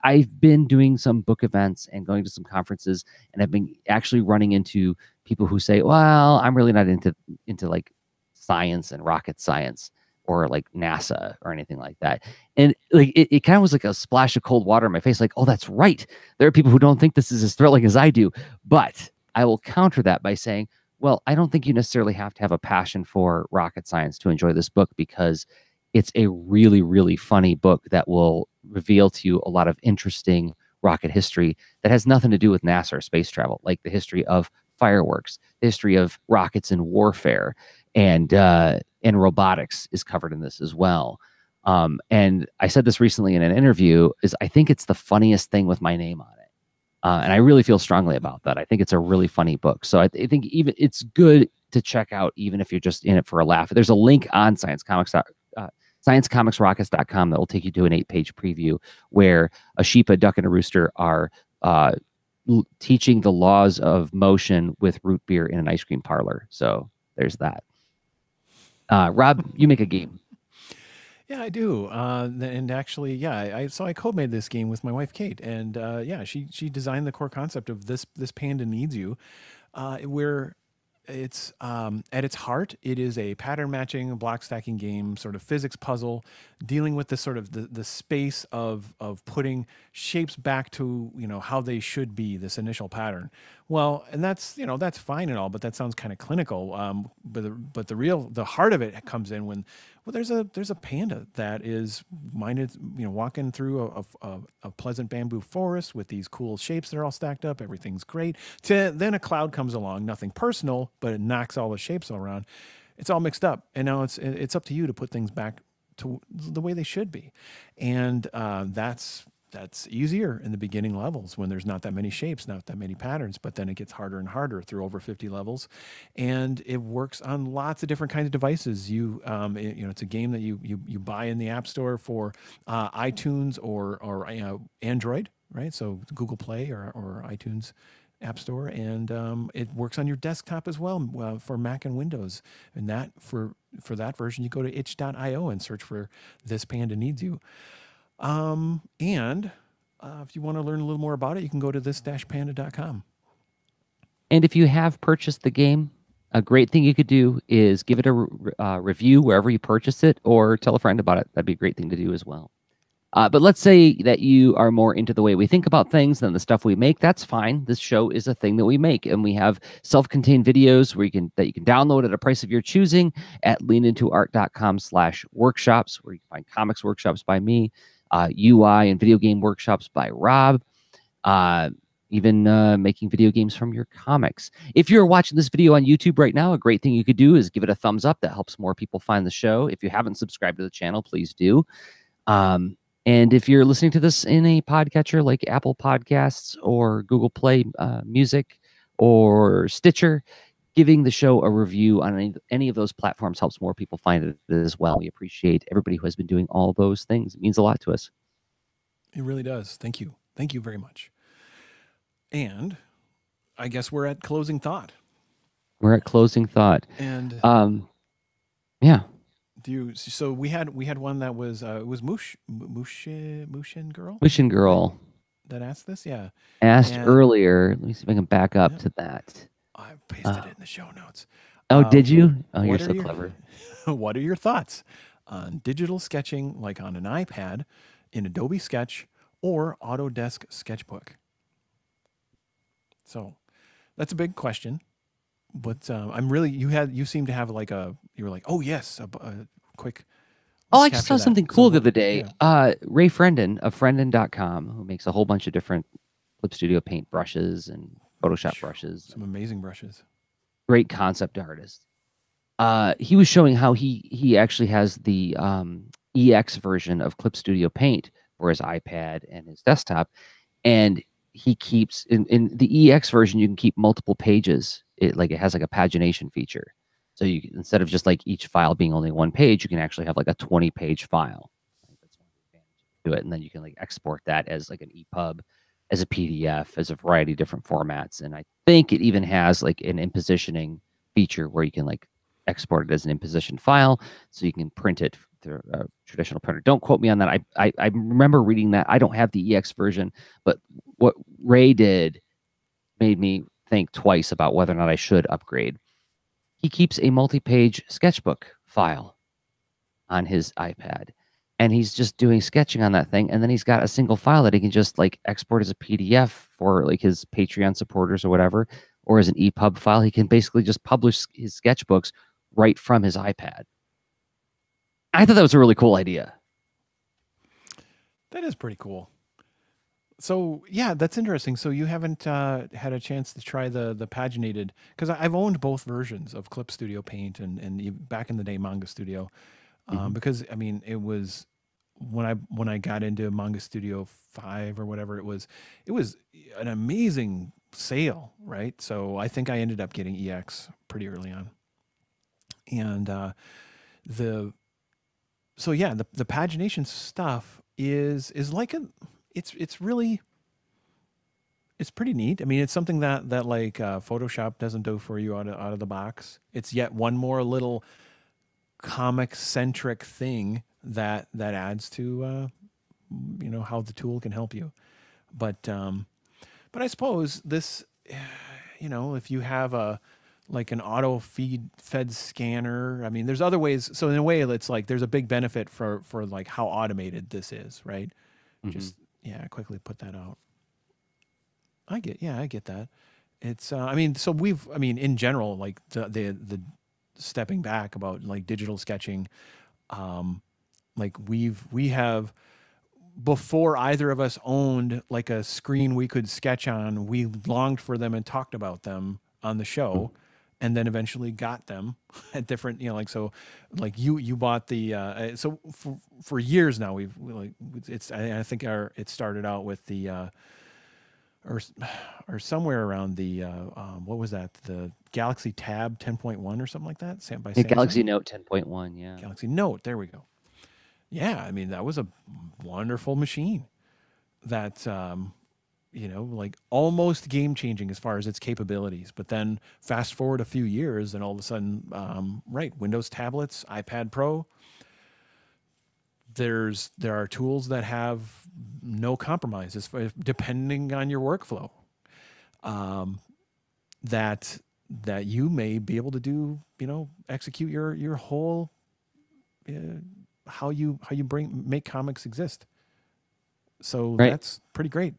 I've been doing some book events and going to some conferences, and I've been actually running into people who say, well, I'm really not into like science and rocket science or like NASA or anything like that. And like it kind of was like a splash of cold water in my face. Like, oh, that's right. There are people who don't think this is as thrilling as I do. But I will counter that by saying, well, I don't think you necessarily have to have a passion for rocket science to enjoy this book, because it's a really, really funny book that will reveal to you a lot of interesting rocket history that has nothing to do with NASA or space travel, like the history of fireworks, the history of rockets and warfare, and robotics is covered in this as well. And I said this recently in an interview, is I think it's the funniest thing with my name on it. And I really feel strongly about that. I think it's a really funny book. So I think even it's good to check out, even if you're just in it for a laugh. There's a link on ScienceComicsRockets.com that will take you to an 8-page preview where a sheep, a duck, and a rooster are teaching the laws of motion with root beer in an ice cream parlor. So there's that. Rob, you make a game. Yeah, I do. And actually, yeah, I code-made this game with my wife Kate, and yeah, she designed the core concept of this panda needs you, where it's at its heart, it is a pattern matching, block stacking game, sort of physics puzzle, dealing with the sort of the space of putting shapes back to how they should be, this initial pattern. Well, and that's that's fine and all, but that sounds kind of clinical. But the heart of it comes in when there's a panda that is minded, walking through a pleasant bamboo forest with these cool shapes that are all stacked up. Everything's great. Then a cloud comes along, nothing personal, but it knocks all the shapes all around. It's all mixed up, and now it's up to you to put things back to the way they should be, and that's easier in the beginning levels when there's not that many shapes, not that many patterns, but then it gets harder and harder through over 50 levels, and it works on lots of different kinds of devices. It's a game that you buy in the App Store for iTunes or Android, right? So Google Play or iTunes App Store, and it works on your desktop as well for Mac and Windows. And that for that version, you go to itch.io and search for This Panda Needs You. And if you want to learn a little more about it, you can go to this-panda.com. And if you have purchased the game, a great thing you could do is give it a review wherever you purchase it, or tell a friend about it. That'd be a great thing to do as well. But let's say that you are more into the way we think about things than the stuff we make. That's fine. This show is a thing that we make, and we have self-contained videos where you can download at a price of your choosing at leanintoart.com/workshops, where you can find comics workshops by me, UI and video game workshops by Rob, even making video games from your comics. If you're watching this video on YouTube right now, a great thing you could do is give it a thumbs up. That helps more people find the show. If you haven't subscribed to the channel, please do. And if you're listening to this in a podcatcher like Apple Podcasts or Google Play Music or Stitcher, giving the show a review on any of those platforms helps more people find it as well. We appreciate everybody who has been doing all those things. It means a lot to us. It really does. Thank you. Thank you very much. And I guess we're at closing thought. We're at closing thought. And yeah. So we had one that was it was Mushin Girl? Mushin Girl. That asked this? Yeah. Asked earlier. Let me see if I can back up to that. I pasted it in the show notes. Oh, did you? Oh, you're so clever. What are your thoughts on digital sketching, like on an iPad, in Adobe Sketch or Autodesk Sketchbook? So that's a big question. But I'm really, you seem to have like you were like, oh yes, a quick. Oh, I just saw something cool the other day. Yeah. Ray Frienden of Frienden.com, who makes a whole bunch of different Clip Studio Paint brushes and Photoshop brushes. Some amazing brushes. Great concept artist. He was showing how he actually has the EX version of Clip Studio Paint for his iPad and his desktop, and he keeps in the EX version you can keep multiple pages. It has like a pagination feature, so you can, instead of just like each file being only one page, you can actually have like a 20-page file. That's one advantage to it, and then you can like export that as like an EPUB, as a PDF, as a variety of different formats. And I think it even has like an impositioning feature where you can like export it as an imposition file, so you can print it through a traditional printer. Don't quote me on that. I remember reading that. I don't have the EX version, but what Ray did made me think twice about whether or not I should upgrade. He keeps a multi-page sketchbook file on his iPad, and he's just doing sketching on that thing, and then he's got a single file that he can just like export as a PDF for like his Patreon supporters or whatever, or as an EPUB file. He can basically just publish his sketchbooks right from his iPad. I thought that was a really cool idea. That is pretty cool. So yeah, that's interesting. So you haven't had a chance to try the paginated, because I've owned both versions of Clip Studio Paint and back in the day Manga Studio, because I mean it was when I got into Manga Studio 5 or whatever, it was an amazing sale, right? So I think I ended up getting EX pretty early on, and the pagination stuff is like it's really, it's pretty neat. I mean, it's something that like Photoshop doesn't do for you out of the box. It's yet one more little comic centric thing that adds to how the tool can help you. But I suppose this, if you have like an auto fed scanner, I mean, there's other ways. So in a way, it's like there's a big benefit for like how automated this is, right? Just quickly put that out. I get that. It's in general, like the stepping back about like digital sketching, like we have, before either of us owned like a screen we could sketch on, we longed for them and talked about them on the show, and then eventually got them at different, you bought the, so for years now, I think it started out with the, or somewhere around the, what was that? The Galaxy Tab 10.1 or something like that? By Samsung? Galaxy Note 10.1, yeah. Galaxy Note, there we go. Yeah, I mean, that was a wonderful machine that, like almost game changing as far as its capabilities. But then fast forward a few years, and all of a sudden, right, Windows tablets, iPad Pro, there are tools that have no compromises depending on your workflow, that you may be able to do, execute your whole how you make comics exist. So Right. that's pretty great.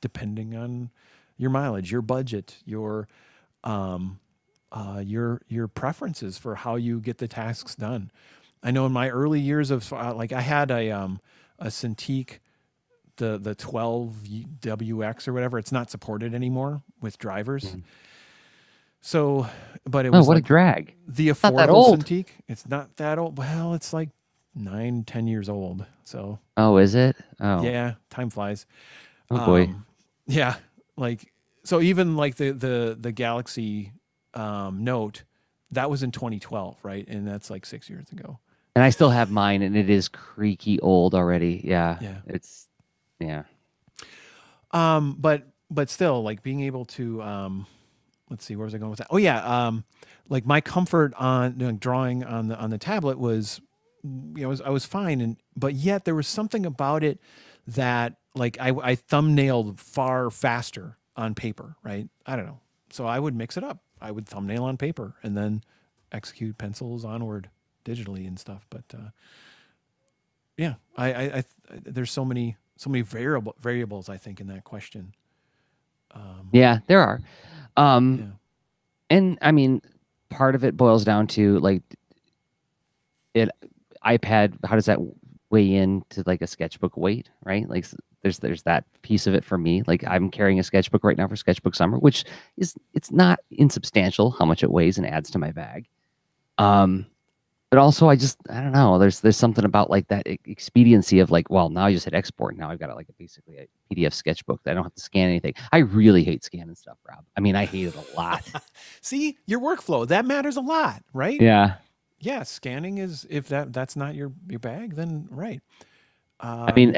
Depending on your mileage, your budget, your preferences for how you get the tasks done. I know in my early years of like I had a Cintiq, the 12WX or whatever. It's not supported anymore with drivers. Mhm. So, but it Oh, was what a like drag. the Not that affordable old. Cintiq. It's not that old. Well, it's like 9-10 years old. So Oh, is it? Oh, yeah, time flies. oh boy. Yeah, like so even like the Galaxy Note, that was in 2012, right? And that's like 6 years ago. And I still have mine, and it is creaky old already. Yeah, Yeah. it's yeah. But still, like being able to let's see, where was I going with that? Oh yeah, like my comfort on drawing on the tablet was, I was fine, but yet there was something about it that like I thumbnailed far faster on paper, right? I don't know. So I would mix it up. I would thumbnail on paper and then execute pencils onward digitally and stuff. But yeah, I there's so many variables I think in that question. Yeah, there are. Yeah. And I mean, part of it boils down to like it iPad, how does that weigh into like a sketchbook weight, right? Like there's that piece of it for me. Like I'm carrying a sketchbook right now for Sketchbook Summer, which it's not insubstantial how much it weighs and adds to my bag. Um, but also I don't know. There's something about like that expediency of like, well, now I just hit export. Now I've got like basically a PDF sketchbook that I don't have to scan anything. I really hate scanning stuff, Rob. I mean, I hate it a lot. See, your workflow, that matters a lot, right? Yeah. Yeah, scanning is, if that's not your bag, then right. I mean,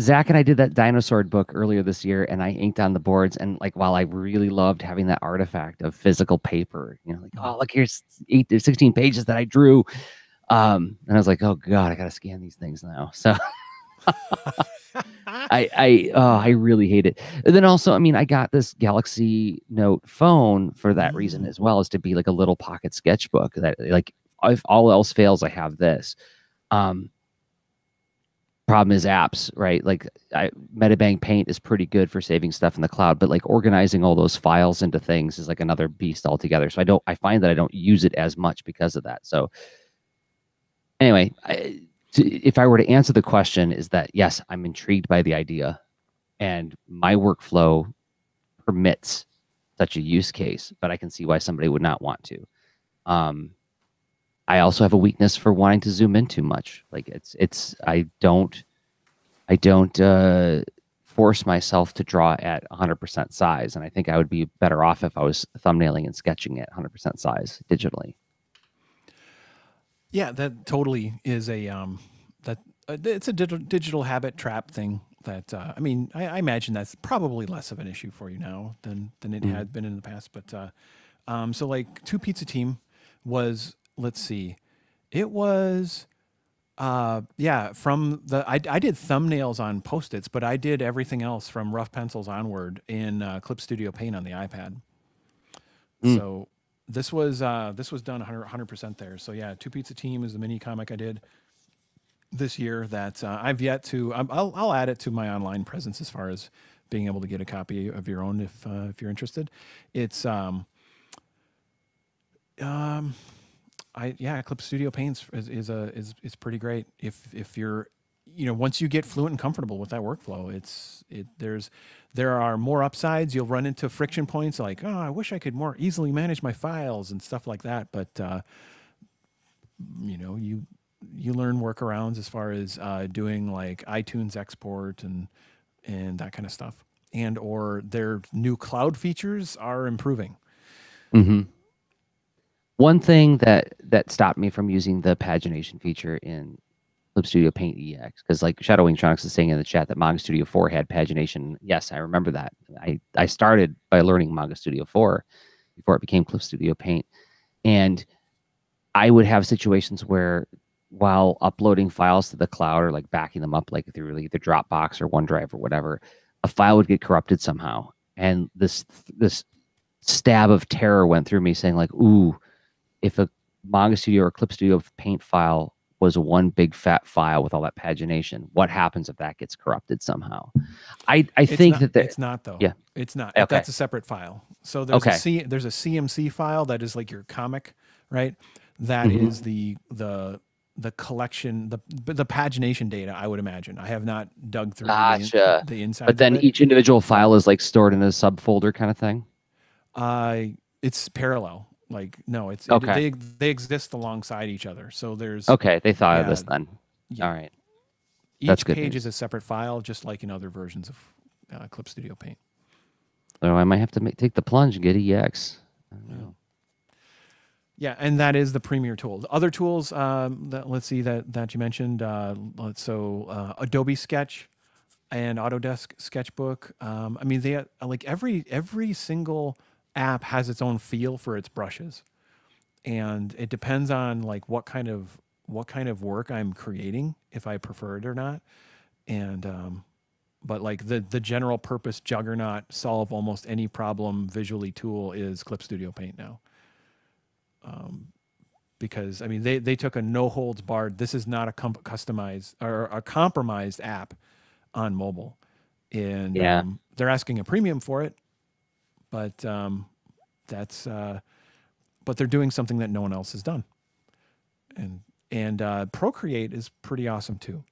Zach and I did that dinosaur book earlier this year, and I inked on the boards. And like, while I really loved having that artifact of physical paper, like, oh, look, here's 16 pages that I drew. And I was like, oh God, I gotta scan these things now. So I really hate it. And then also, I mean, I got this Galaxy Note phone for that reason as well, as to be like a little pocket sketchbook that like if all else fails, I have this. Problem is apps, right? Like Metabang Paint is pretty good for saving stuff in the cloud, but like organizing all those files into things is like another beast altogether. So I find that I don't use it as much because of that. So anyway, if I were to answer the question, is that yes, I'm intrigued by the idea, and my workflow permits such a use case, but I can see why somebody would not want to. I also have a weakness for wanting to zoom in too much. Like I don't force myself to draw at 100% size, and I think I would be better off if I was thumbnailing and sketching at 100% size digitally. Yeah, that totally is a it's a digital habit trap thing. That I mean, I imagine that's probably less of an issue for you now than it had been in the past. But so like Two Pizza Team was, let's see, it was yeah, from the I did thumbnails on Post-its, but I did everything else from rough pencils onward in Clip Studio Paint on the iPad. So this was done 100% there. So yeah, Two Pizza Team is the mini comic I did this year that I've yet to. I'll add it to my online presence as far as being able to get a copy of your own if you're interested. It's Clip Studio Paint is pretty great if you're, once you get fluent and comfortable with that workflow. There are more upsides. You'll run into friction points like, oh, I wish I could more easily manage my files and stuff like that. But you learn workarounds as far as doing like iTunes export and that kind of stuff, and or their new cloud features are improving. One thing that stopped me from using the pagination feature in Clip Studio Paint EX, because like Shadow Wingtronics is saying in the chat that Manga Studio 4 had pagination. Yes, I remember that. I started by learning Manga Studio 4 before it became Clip Studio Paint, and I would have situations where while uploading files to the cloud or like backing them up like through either Dropbox or OneDrive or whatever, a file would get corrupted somehow, and this stab of terror went through me, saying like, "Ooh, if a Manga Studio or Clip Studio Paint file was one big fat file with all that pagination, what happens if that gets corrupted somehow?" I think that it's not though. Yeah, It's not. okay. That's a separate file. So there's Okay. there's a CMC file that is like your comic, right? That is the collection, the pagination data, I would imagine. I have not dug through Gotcha. the inside. But then each individual file is like stored in a subfolder kind of thing. It's parallel. Like no, it's Okay. they exist alongside each other. So there's Okay, they thought of this then. Yeah. All right. Each page is a separate file, just like in other versions of Clip Studio Paint. So I might have to take the plunge and get EX. I don't know. Yeah, and that is the premier tool. The other tools, let's see that you mentioned. Adobe Sketch and Autodesk Sketchbook. I mean, they like every single app has its own feel for its brushes, and it depends on like what kind of work I'm creating, if I prefer it or not. And but like the general purpose juggernaut solve almost any problem visually tool is Clip Studio Paint now. Because I mean they took a no holds barred. This is not a customized or a compromised app on mobile, and they're asking a premium for it, but but they're doing something that no one else has done. And Procreate is pretty awesome too.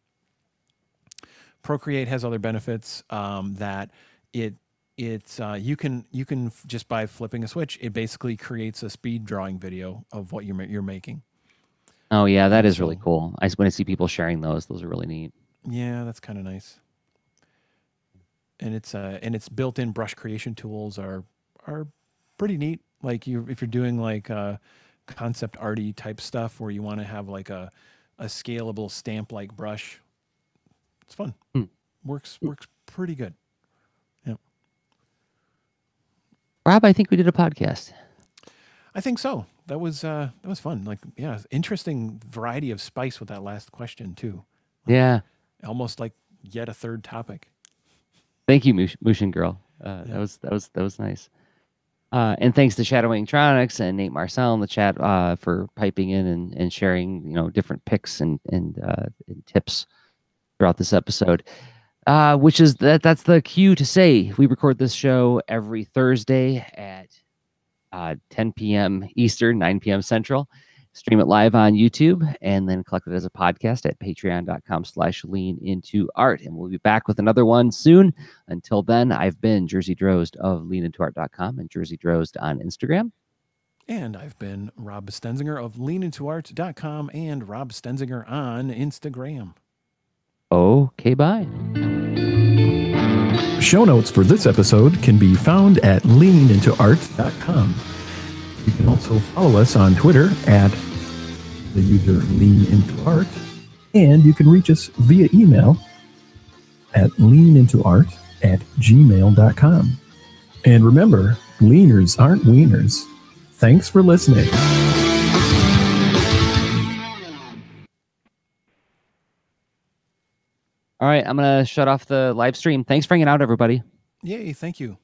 Procreate has other benefits that it's you can just by flipping a switch, it basically creates a speed drawing video of what you're making. Oh yeah, that is really cool. When I see people sharing those are really neat. Yeah, that's kind of nice. And its built-in brush creation tools are pretty neat. Like if you're doing like concept arty type stuff where you want to have like a scalable stamp like brush, it's fun. Works pretty good. Rob, I think we did a podcast. I think so. That was fun. Like, yeah, interesting variety of spice with that last question too. Like, yeah, almost like yet a third topic. Thank you, Mushin Girl. That was nice. And thanks to Shadow Wingtronics and Nate Marcel in the chat for piping in and sharing different picks and tips throughout this episode. Which is that's the cue to say we record this show every Thursday at 10 p.m. Eastern, 9 p.m. Central. Stream it live on YouTube and then collect it as a podcast at patreon.com/leanintoart. And we'll be back with another one soon. Until then, I've been Jerzy Drozd of leanintoart.com and Jerzy Drozd on Instagram. And I've been Rob Stenzinger of leanintoart.com and Rob Stenzinger on Instagram. Okay, bye. Show notes for this episode can be found at leanintoart.com. You can also follow us on Twitter at the user leanintoart, and you can reach us via email at leanintoart@gmail.com. And remember, leaners aren't wieners. Thanks for listening. All right, I'm going to shut off the live stream. Thanks for hanging out, everybody. Yay, thank you.